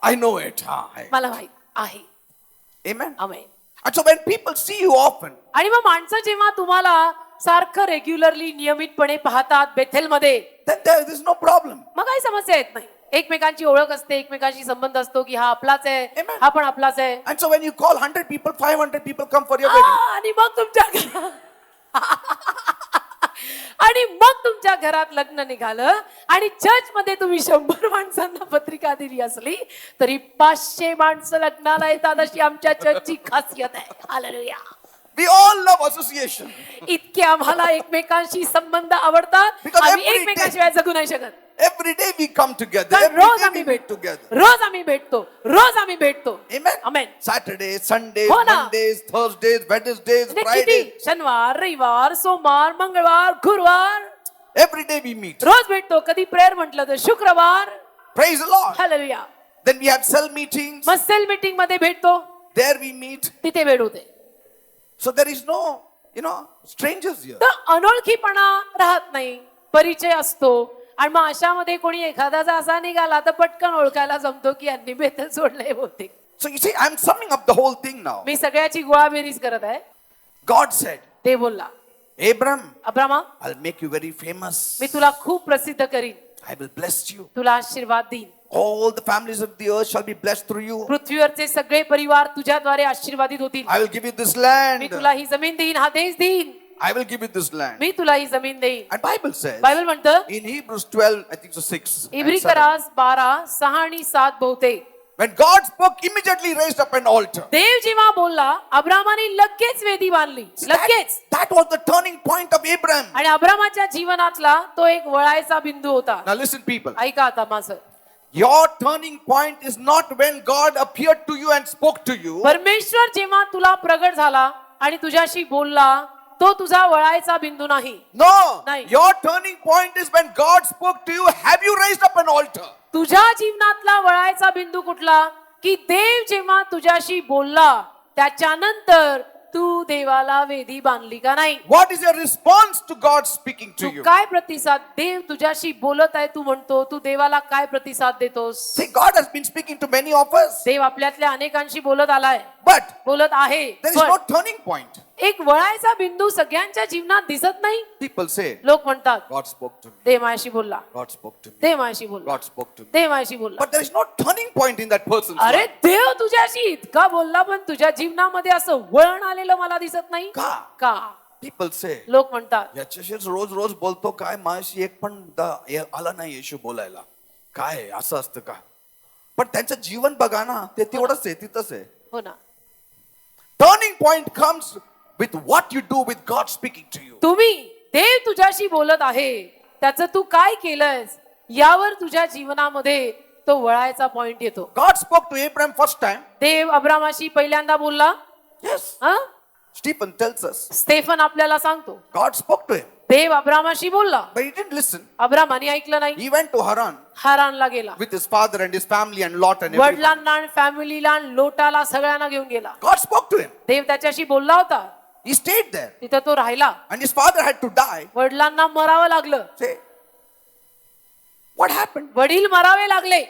Speaker 1: I know it.
Speaker 2: मला माहित आहे.
Speaker 1: Amen.
Speaker 2: Amen.
Speaker 1: And so when people see you often,
Speaker 2: आणि मग माणसं जेव्हा तुम्हाला सारखं रेग्युलरली नियमितपणे पाहतात बेथेलमध्ये,
Speaker 1: then there is no problem.
Speaker 2: मग काही समस्या येत नाही. एकमेकांची ओळख असते, एकमेकांशी संबंध असतो की हा आपलाच आहे,
Speaker 1: Amen.
Speaker 2: हा पण आपलाच आहे.
Speaker 1: And so when you call 100 people, 500 people come for your wedding.
Speaker 2: आणि मग तुमच्या घरात लग्न निघालं आणि चर्च मध्ये तुम्ही 100 माणसांना पत्रिका दिली असली तरी 500 माणसं लग्नाला येतात अशी आमच्या चर्चची खासियत आहे. Hallelujah.
Speaker 1: We all love association.
Speaker 2: इतके आम्हाला एकमेकांशी संबंध आवडतात.
Speaker 1: Because
Speaker 2: आम्ही
Speaker 1: every day-
Speaker 2: एकमेकांशिवाय जगू नाही शकत.
Speaker 1: Every day we come together.
Speaker 2: कारण
Speaker 1: Every
Speaker 2: रोज
Speaker 1: day
Speaker 2: आम्ही
Speaker 1: we meet
Speaker 2: भेटतो,
Speaker 1: together.
Speaker 2: रोज आम्ही भेटतो, रोज आम्ही भेटतो.
Speaker 1: Amen.
Speaker 2: Amen.
Speaker 1: Saturdays, Sundays,
Speaker 2: हो ना.
Speaker 1: Mondays, Thursdays, Wednesdays,
Speaker 2: म्हणजे
Speaker 1: Fridays.
Speaker 2: किती? शनिवार, रविवार, सोमवार, मंगळवार, गुरुवार
Speaker 1: Every day we meet.
Speaker 2: रोज भेटतो. कधी प्रेयर म्हटलं तर शुक्रवार.
Speaker 1: Praise the Lord.
Speaker 2: Hallelujah.
Speaker 1: Then we have cell meetings.
Speaker 2: मग सेल मीटिंग मध्ये भेटतो,
Speaker 1: There we meet.
Speaker 2: तिथे भेट होते.
Speaker 1: So there is no, strangers here.
Speaker 2: तर अनोळखीपणा राहत नाही, परिचय असतो. आणि मग अशामध्ये कोणी एखाद्याचा असा निघाला तर पटकन ओळखायला जमतो की यांनी बेथेल सोडलंय बहुतेक.
Speaker 1: So you see, I'm summing up the whole thing now.
Speaker 2: मी सगळ्याची गोळाबेरीज करत आहे.
Speaker 1: God said,
Speaker 2: ते बोलला,
Speaker 1: Abram,
Speaker 2: Abrama,
Speaker 1: I'll make you very famous.
Speaker 2: मी तुला खूप प्रसिद्ध करीन,
Speaker 1: I will bless you.
Speaker 2: तुला आशीर्वाद देईन.
Speaker 1: All the families of the earth shall be blessed through you.
Speaker 2: पृथ्वीवरचे सगळे परिवार तुझ्याद्वारे आशीर्वादित होतील.
Speaker 1: I will give you this
Speaker 2: me
Speaker 1: land.
Speaker 2: तुला ही जमीन देईन, हा देश देईन.
Speaker 1: I will give you this land.
Speaker 2: मी तुला ही जमीन देईन.
Speaker 1: And Bible says
Speaker 2: बायबल म्हणतं
Speaker 1: in Hebrews 12, I think so 6. and
Speaker 2: इब्री
Speaker 1: 7,
Speaker 2: करास 12, 6 आणि 7 बहुतेक.
Speaker 1: when God spoke, immediately raised up an altar.
Speaker 2: देव जेव्हा बोलला, अब्रामाने लगेच वेदी बांधली, लगेच.
Speaker 1: That was the turning point of Abraham.
Speaker 2: आणि अब्रामाच्या जीवनातला तो एक वळायचा बिंदू होता.
Speaker 1: Now listen, people.
Speaker 2: ऐका आता माझं.
Speaker 1: Your turning point is not when God appeared to you and spoke to you.
Speaker 2: परमेश्वर जेव्हा तुला प्रगट झाला आणि तुझ्याशी बोलला, तो तुझा वळायचा बिंदू नाही.
Speaker 1: No.
Speaker 2: Nahi.
Speaker 1: Your turning point is when God spoke to you. Have you raised up an altar?
Speaker 2: तुझ्या जीवनातला वळायचा बिंदू कुठला? की देव जेव्हा तुझ्याशी बोलला त्याच्यानंतर तू देवाला वेदी बांधली का नाही?
Speaker 1: What is your response to God speaking to
Speaker 2: Tu
Speaker 1: you?
Speaker 2: काय प्रतिसाद, देव तुझ्याशी बोलत आहे तू म्हणतो, तू देवाला काय प्रतिसाद देतोस?
Speaker 1: See, God has been speaking to many of us,
Speaker 2: देव आपल्यातल्या अनेकांशी बोलत आलाय,
Speaker 1: but
Speaker 2: बोलत आहे.
Speaker 1: there is
Speaker 2: पण
Speaker 1: no turning point.
Speaker 2: एक वळायचा बिंदू सगळ्यांच्या जीवनात दिसत नाही.
Speaker 1: People say,
Speaker 2: लोक म्हणतात
Speaker 1: God spoke to me.
Speaker 2: देव माझ्याशी बोलला,
Speaker 1: God spoke to me.
Speaker 2: देव माझ्याशी बोलला,
Speaker 1: God spoke to me.
Speaker 2: देव माझ्याशी बोलला.
Speaker 1: But there is no turning point in that person's
Speaker 2: अरे
Speaker 1: life.
Speaker 2: देव तुझ्याशी इतका बोलला पण तुझ्या जीवनामध्ये असं वळण आलेलं मला दिसत नाही
Speaker 1: का?
Speaker 2: का?
Speaker 1: People say,
Speaker 2: लोक म्हणतात
Speaker 1: याच्याशीच रोज रोज बोलतो, काय माझ्याशी एक पण आला नाही येशू बोलायला, काय असं असतं का? पण त्यांचं जीवन बघा ना, ते तेवढंच आहे, तिथंच आहे.
Speaker 2: हो ना.
Speaker 1: Turning point comes with what you do with God speaking to you.
Speaker 2: तुम्ही देव तुझ्याशी बोलत आहे त्याचं तू काय केलंयस यावर तुझ्या जीवनामध्ये तो वळायचा पॉइंट येतो.
Speaker 1: God spoke to Abraham first time.
Speaker 2: देव अब्रामाशी पहिल्यांदा बोलला.
Speaker 1: Yes.
Speaker 2: हा?
Speaker 1: Stephen tells us.
Speaker 2: स्तेफन आपल्याला सांगतो
Speaker 1: God spoke to him,
Speaker 2: देव अब्रामाशी बोलला,
Speaker 1: but he didn't listen.
Speaker 2: अब्रामाने ऐकलं नाही.
Speaker 1: He went to Haran
Speaker 2: हारानला गेला,
Speaker 1: with his father and his family and Lot and everyone.
Speaker 2: वडिलांना आणि फॅमिलीला आणि लोटाला सगळ्यांना घेऊन गेला.
Speaker 1: God spoke to him.
Speaker 2: देव त्याच्याशी बोलला होता,
Speaker 1: He stayed there,
Speaker 2: तिथं तो राहिला.
Speaker 1: and his father had to die.
Speaker 2: वडिलांना मरावं लागलं.
Speaker 1: Say, what happened?
Speaker 2: वडील मरावे लागले.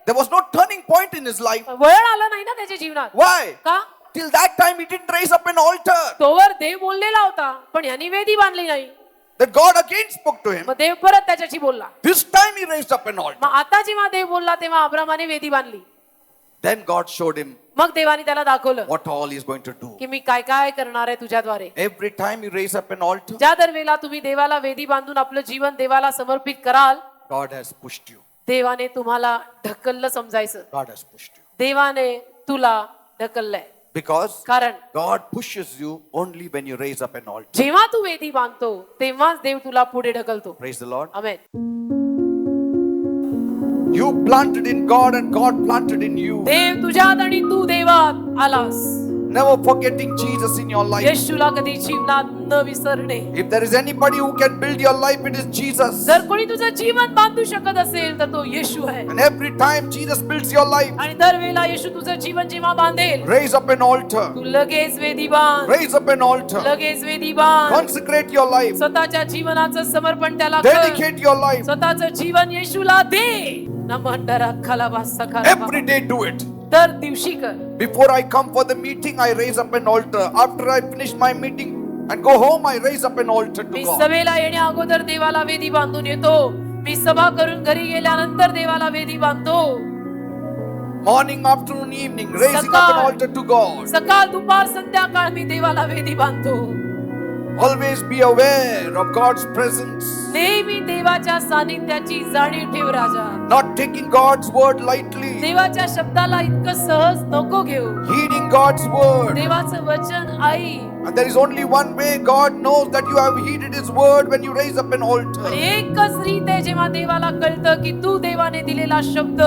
Speaker 1: There was no turning point in his life.
Speaker 2: वळण आलं नाही ना त्याच्या जीवनात.
Speaker 1: Why?
Speaker 2: का?
Speaker 1: Till that time, he didn't raise up an altar.
Speaker 2: तोवर देव बोललेला होता पण यांनी वेदी बांधली नाही.
Speaker 1: That God again spoke to him.
Speaker 2: मग देव परत त्याच्याशी बोलला.
Speaker 1: This time he raised up an altar.
Speaker 2: मग आता जेव्हा देव बोलला तेव्हा अब्रामाने वेदी बांधली.
Speaker 1: Then God showed him
Speaker 2: मग देवाने त्याला दाखवलं
Speaker 1: what all he is going to do.
Speaker 2: की मी काय काय करणार आहे तुझ्याद्वारे.
Speaker 1: Every time you raise up an altar,
Speaker 2: ज्या दर वेळेला तुम्ही देवाला वेदी बांधून आपलं जीवन देवाला समर्पित कराल,
Speaker 1: God has pushed you.
Speaker 2: देवाने तुम्हाला ढकललं समजायचं.
Speaker 1: God has pushed you.
Speaker 2: देवाने तुला ढकललंय.
Speaker 1: Because
Speaker 2: कारण
Speaker 1: God pushes you only when you raise up an altar.
Speaker 2: जेव्हा तू वेदी बांधतो तेव्हाच देव तुला पुढे ढकलतो.
Speaker 1: Praise the Lord.
Speaker 2: Amen.
Speaker 1: You planted in God and God planted in you.
Speaker 2: देव तुझ्यात आणि तू देवात आलास.
Speaker 1: Never forgetting Jesus in your life.
Speaker 2: येशूला कधी जीवनात न विसरणे.
Speaker 1: If there is anybody who can build your life, it is Jesus.
Speaker 2: जर कोणी तुझं जीवन बांधू शकत असेल तर तो येशू आहे.
Speaker 1: And every time Jesus builds your life,
Speaker 2: आणि दरवेळेला येशू तुझं जीवन जेव्हा बांधेल
Speaker 1: raise up an altar.
Speaker 2: तू लगेच वेदी बांध.
Speaker 1: Raise up an altar.
Speaker 2: लगेच वेदी बांध.
Speaker 1: Consecrate your life.
Speaker 2: स्वतःच्या जीवनाचं समर्पण त्याला कर.
Speaker 1: Dedicate your life.
Speaker 2: स्वतःचं जीवन येशूला दे. नमंडरा खालाबासा खालाबा.
Speaker 1: Every day do it.
Speaker 2: दर दिवशी कर.
Speaker 1: Before I come for the meeting, I raise up an altar. After I finish my meeting and go home, I raise up an altar to
Speaker 2: me
Speaker 1: God.
Speaker 2: सभेला येण्या अगोदर देवाला वेदी बांधून येतो. मी सभा करून घरी गेल्यानंतर देवाला वेदी बांधतो.
Speaker 1: Morning, afternoon, evening, raising up an altar to God.
Speaker 2: सकाळ दुपार संध्याकाळ मी देवाला वेदी बांधतो.
Speaker 1: Always be aware of God's presence.
Speaker 2: नेहमी देवाच्या सानिध्याची जाणीव ठेव राजा.
Speaker 1: Not taking God's word lightly.
Speaker 2: देवाच्या शब्दाला इतकं सहज नको घेऊ.
Speaker 1: Heeding God's word.
Speaker 2: देवाचं वचन आई.
Speaker 1: And there is only one way God knows that you have heeded His word when you raise up an altar.
Speaker 2: आणि एकच रीत आहे जेव्हा देवाला कळतं की तू देवाने दिलेला शब्द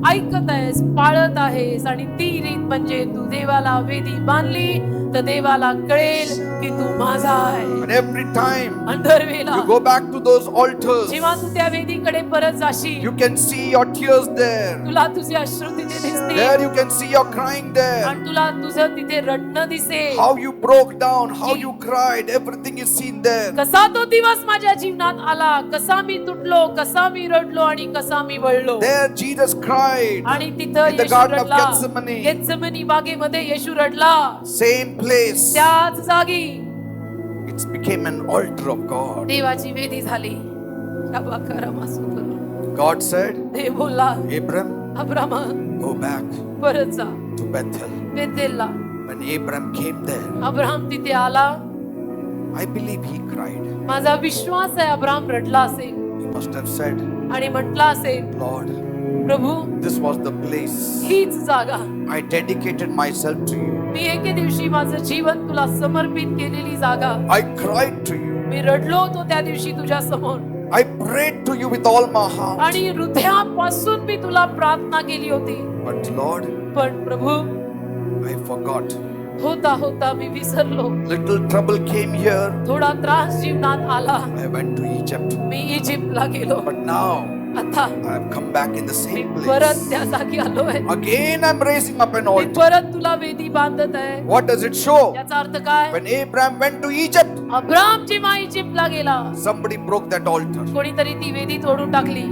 Speaker 2: ऐकत आहेस, पाळत आहेस, आणि ती रीत म्हणजे तू देवाला वेदी बांधली तर देवाला कळेल की तू माझा आहे.
Speaker 1: And every time
Speaker 2: आणि दरवेळेला
Speaker 1: you go back to those altars,
Speaker 2: जेव्हा तू त्या वेदीकडे परत जाशील
Speaker 1: you can see your tears there.
Speaker 2: तुला तुझे अश्रू तिथे दिसतील.
Speaker 1: There you can see your crying there.
Speaker 2: आणि तुला तुझं तिथे रडणं दिसेल.
Speaker 1: How you broke down, how you cried, everything is seen there.
Speaker 2: कसा तो दिवस माझ्या जीवनात आला, कसा मी तुटलो, कसा मी रडलो आणि कसा मी वळलो.
Speaker 1: There Jesus cried.
Speaker 2: आणि तिथं
Speaker 1: In the
Speaker 2: Yeshu
Speaker 1: Garden of
Speaker 2: रडला.
Speaker 1: Gethsemane.
Speaker 2: Gethsemane बागेमध्ये येशू रडला.
Speaker 1: Same place.
Speaker 2: त्याच जागी
Speaker 1: It became an altar of God.
Speaker 2: देवाची वेदी झाली.
Speaker 1: God said,
Speaker 2: देव बोलला,
Speaker 1: Abram,
Speaker 2: अब्रामा
Speaker 1: go back
Speaker 2: परत जा
Speaker 1: to Bethel.
Speaker 2: बेतेलला.
Speaker 1: When Abram came there,
Speaker 2: Abram तिथे आला.
Speaker 1: I believe he cried.
Speaker 2: माझा विश्वास आहे अब्राम रडला असेल
Speaker 1: He must have said,
Speaker 2: आणि म्हटला असेल,
Speaker 1: Lord,
Speaker 2: Prabhu
Speaker 1: this was the place.
Speaker 2: हीच जागा.
Speaker 1: I dedicated myself to you.
Speaker 2: मी एके दिवशी माझं जीवन तुला समर्पित केलेली जागा.
Speaker 1: I cried to you.
Speaker 2: मी रडलो होतो त्या दिवशी तुझ्या समोर.
Speaker 1: I prayed to you with all my heart.
Speaker 2: आणि हृदयापासून मी तुला प्रार्थना केली होती.
Speaker 1: But Lord,
Speaker 2: पण प्रभू
Speaker 1: I forgot.
Speaker 2: होता होता मी विसरलो.
Speaker 1: Little trouble came here.
Speaker 2: थोडा त्रास जीवनात आला.
Speaker 1: I went to Egypt.
Speaker 2: मी इजिप्तला गेलो.
Speaker 1: But now
Speaker 2: आता
Speaker 1: I have come back in the
Speaker 2: me
Speaker 1: same
Speaker 2: परत
Speaker 1: place.
Speaker 2: त्या जागी आलोय.
Speaker 1: Again I'm raising up an
Speaker 2: me
Speaker 1: altar.
Speaker 2: परत तुला वेदी बांधत आहे.
Speaker 1: What does it show?
Speaker 2: याचा अर्थ काय?
Speaker 1: When Abraham went to Egypt,
Speaker 2: Abram जेव्हा इजिप्तला गेला
Speaker 1: somebody broke that altar.
Speaker 2: कोणीतरी ती वेदी तोडून टाकली.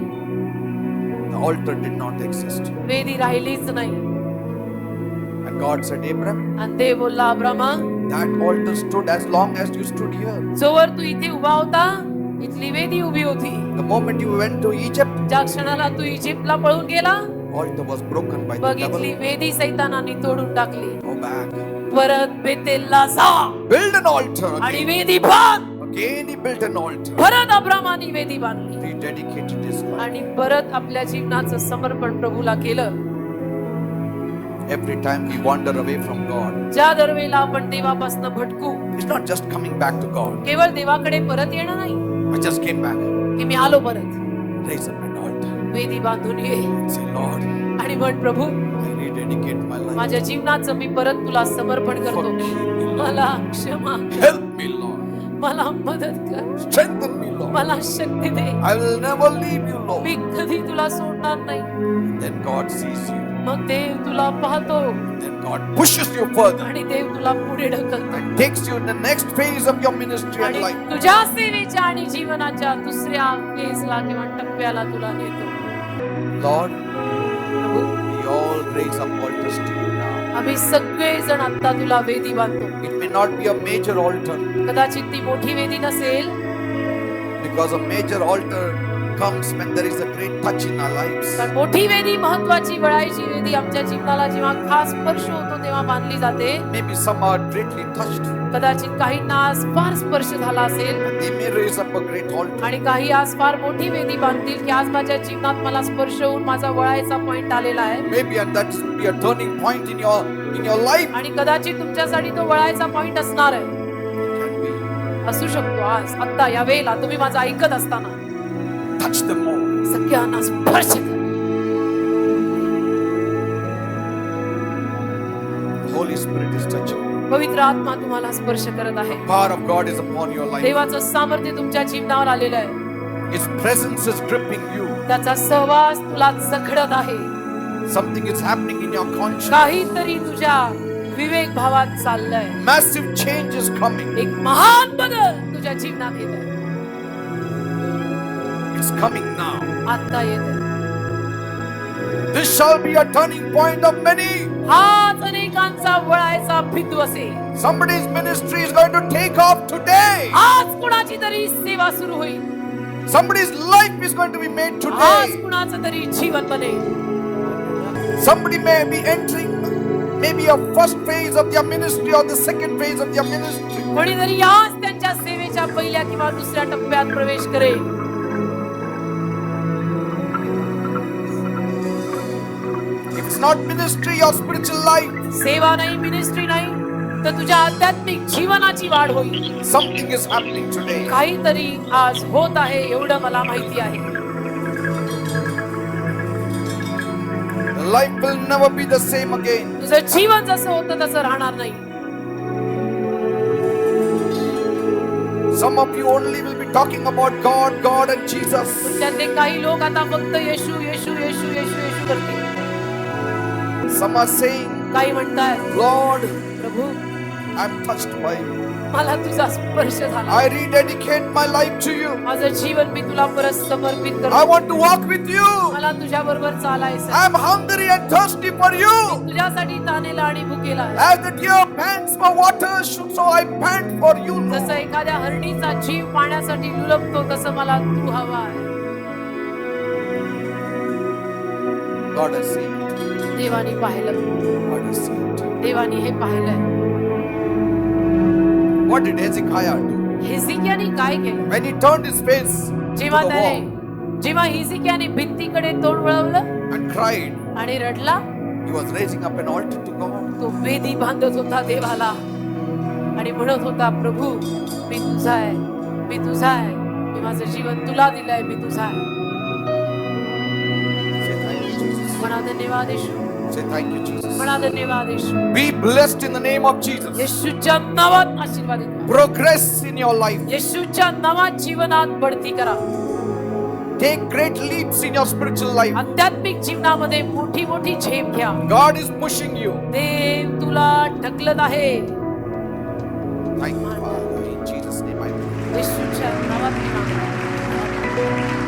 Speaker 1: The altar did not exist.
Speaker 2: वेदी राहिलीच नाही.
Speaker 1: And God said, Abraham,
Speaker 2: आणि देव बोलला, Abrama
Speaker 1: that altar stood as long as you stood here.
Speaker 2: जोवर तू इथे उभा होता इथली वेदी उभी होती.
Speaker 1: The moment you went to Egypt,
Speaker 2: ज्या क्षणाला तू इजिप्तला पळून गेला
Speaker 1: altar was broken by the
Speaker 2: बघितली
Speaker 1: devil.
Speaker 2: वेदी सैतानाने तोडून टाकली.
Speaker 1: Go back.
Speaker 2: परत बेतेलला जा
Speaker 1: Build an altar
Speaker 2: आणि
Speaker 1: again.
Speaker 2: वेदी बांध.
Speaker 1: Again he built an altar.
Speaker 2: परत अब्रामाने वेदी बांधली
Speaker 1: Rededicated his life.
Speaker 2: आणि परत आपल्या जीवनाचं समर्पण प्रभूला केलं.
Speaker 1: Every time we wander away from God,
Speaker 2: ज्या दरवेळेला आपण देवापासून भटकू
Speaker 1: it's not just coming back to God.
Speaker 2: केवळ देवाकडे परत येणं नाही
Speaker 1: I just came back.
Speaker 2: की मी आलो परत.
Speaker 1: Raise up an altar.
Speaker 2: वेदी बांधून ये
Speaker 1: Say, Lord,
Speaker 2: आणि म्हण, प्रभू
Speaker 1: I rededicate my life.
Speaker 2: माझ्या जीवनाचं मी परत तुला समर्पण करतो. मला क्षमा कर.
Speaker 1: Help me, Lord.
Speaker 2: मला मदत कर.
Speaker 1: Strengthen me, Lord.
Speaker 2: मला शक्ती दे.
Speaker 1: I will never leave you, Lord.
Speaker 2: मी कधी तुला सोडणार नाही.
Speaker 1: Then God sees you.
Speaker 2: मग देव तुला पाहतो
Speaker 1: Then God pushes you further
Speaker 2: आणि देव तुला पुढे ढकलतो
Speaker 1: and takes you in the next phase of your ministry and
Speaker 2: आणि
Speaker 1: life.
Speaker 2: तुझ्या सेवेच्या आणि जीवनाच्या दुसऱ्या फेजला किंवा टप्प्याला तुला नेतो.
Speaker 1: Lord,
Speaker 2: Prabhu,
Speaker 1: we all raise up altars to you now.
Speaker 2: आम्ही सगळेजण आता तुला वेदी बांधतो.
Speaker 1: It may not be a major altar
Speaker 2: कदाचित ती मोठी वेदी नसेल
Speaker 1: because a major altar comes when there is a great touch in our lives.
Speaker 2: कारण मोठी वेदी, महत्वाची वळायची वेदी आमच्या जीवनाला जेव्हा खास स्पर्श होतो तेव्हा बांधली जाते.
Speaker 1: Maybe some are greatly touched.
Speaker 2: कदाचित काहींना आज फार स्पर्श झाला असेल
Speaker 1: And they may raise up a great altar.
Speaker 2: आणि काही आज फार मोठी वेदी बांधतील की आज माझ्या जीवनात मला स्पर्श होऊन माझा वळायचा पॉइंट आलेला आहे.
Speaker 1: Maybe and that will be a turning point in your life.
Speaker 2: आणि कदाचित तुमच्यासाठी तो वळायचा पॉइंट असणार आहे.
Speaker 1: Can we
Speaker 2: असू शकतो आज आता या वेळेला तुम्ही माझं ऐकत असताना
Speaker 1: touch them more?
Speaker 2: सगळ्यांना स्पर्श करा.
Speaker 1: Holy Spirit is touching.
Speaker 2: पवित्र आत्मा तुम्हाला स्पर्श करत आहे.
Speaker 1: Power of God is upon your life.
Speaker 2: देवाचं सामर्थ्य तुमच्या जीवनावर आलेलं आहे.
Speaker 1: His presence is gripping you.
Speaker 2: त्याचा सहवास तुला जखडत आहे.
Speaker 1: Something is happening in your conscience.
Speaker 2: काहीतरी तुझ्या विवेक भावात चाललंय.
Speaker 1: Massive change is coming.
Speaker 2: एक महान बदल तुझ्या जीवनात येत आहे.
Speaker 1: It's coming now.
Speaker 2: आता येत आहे.
Speaker 1: This shall be a turning point of many.
Speaker 2: हाच अनेकांचा वळायचा बिंदू असेल.
Speaker 1: Somebody's ministry is going to take off today.
Speaker 2: आज कुणाची तरी सेवा सुरू होईल.
Speaker 1: Somebody's life is going to be made
Speaker 2: आज
Speaker 1: today.
Speaker 2: कुणाचं तरी जीवन बनेल.
Speaker 1: Somebody may be entering maybe a first phase of their ministry or the second phase of their ministry.
Speaker 2: कोणीतरी आज त्यांच्या सेवेच्या पहिल्या किंवा दुसऱ्या टप्प्यात प्रवेश करेल.
Speaker 1: If it's not ministry or spiritual life,
Speaker 2: सेवा नाही, मिनिस्ट्री नाही, तर तुझ्या आध्यात्मिक जीवनाची वाढ होईल.
Speaker 1: something is happening today.
Speaker 2: काहीतरी आज होत आहे एवढं मला माहिती आहे.
Speaker 1: The life will never be the same again.
Speaker 2: तुझं जीवन जसं होतं तसं राहणार नाही.
Speaker 1: Some of you only will be talking about God, God and Jesus.
Speaker 2: तुमच्यातले काही लोक आता फक्त येशू येशू येशू येशू येशू करतील.
Speaker 1: Some are saying,
Speaker 2: काही म्हणतायत,
Speaker 1: Lord,
Speaker 2: Prabhu
Speaker 1: I'm touched by you.
Speaker 2: मला तुझा स्पर्श झाला.
Speaker 1: I rededicate my life to you.
Speaker 2: माझं जीवन मी तुला परत समर्पित
Speaker 1: I
Speaker 2: करतो.
Speaker 1: want to walk with you.
Speaker 2: मला तुझ्या बरोबर चालायचं.
Speaker 1: I'm hungry and thirsty for you.
Speaker 2: तुझ्यासाठी तानेला आणि भुकेला आहे.
Speaker 1: As the deer pants for water, so I pant for you,
Speaker 2: जसं
Speaker 1: Lord.
Speaker 2: एखाद्या हरणीचा जीव पाण्यासाठी लुलपतो तसं मला तू हवा आहे.
Speaker 1: God has seen it.
Speaker 2: देवानी पाहिलं.
Speaker 1: God has seen it.
Speaker 2: देवानी हे पाहिलंय.
Speaker 1: What did Hezekiah do?
Speaker 2: हिजकियाने काय केलं?
Speaker 1: When he turned his face to
Speaker 2: जेव्हा
Speaker 1: the wall
Speaker 2: जेव्हा हिजकियाने भिंतीकडे तोंड वळवलं
Speaker 1: and cried,
Speaker 2: आणि रडला,
Speaker 1: he was raising up an altar to God.
Speaker 2: तो वेदी बांधत होता देवाला आणि म्हणत होता, प्रभू मी तुझा आहे, मी तुझा आहे, मी माझं जीवन तुला दिलंय, मी तुझा आहे.
Speaker 1: Say thank you, Jesus.
Speaker 2: म्हणा धन्यवाद येशू.
Speaker 1: Say thank you, Jesus.
Speaker 2: म्हणा धन्यवाद येशू.
Speaker 1: Be blessed in the name of Jesus.
Speaker 2: येशूच्या नावात आशीर्वादित व्हा.
Speaker 1: Progress in your life.
Speaker 2: येशूच्या नावात जीवनात बढती करा.
Speaker 1: Take great leaps in your spiritual life.
Speaker 2: आध्यात्मिक जीवनामध्ये मोठी मोठी झेप घ्या.
Speaker 1: God is pushing you.
Speaker 2: देव तुला ढकलत आहे.
Speaker 1: Thank you, Father. In Jesus' name I pray.
Speaker 2: येशूच्या नावात मी मागतो.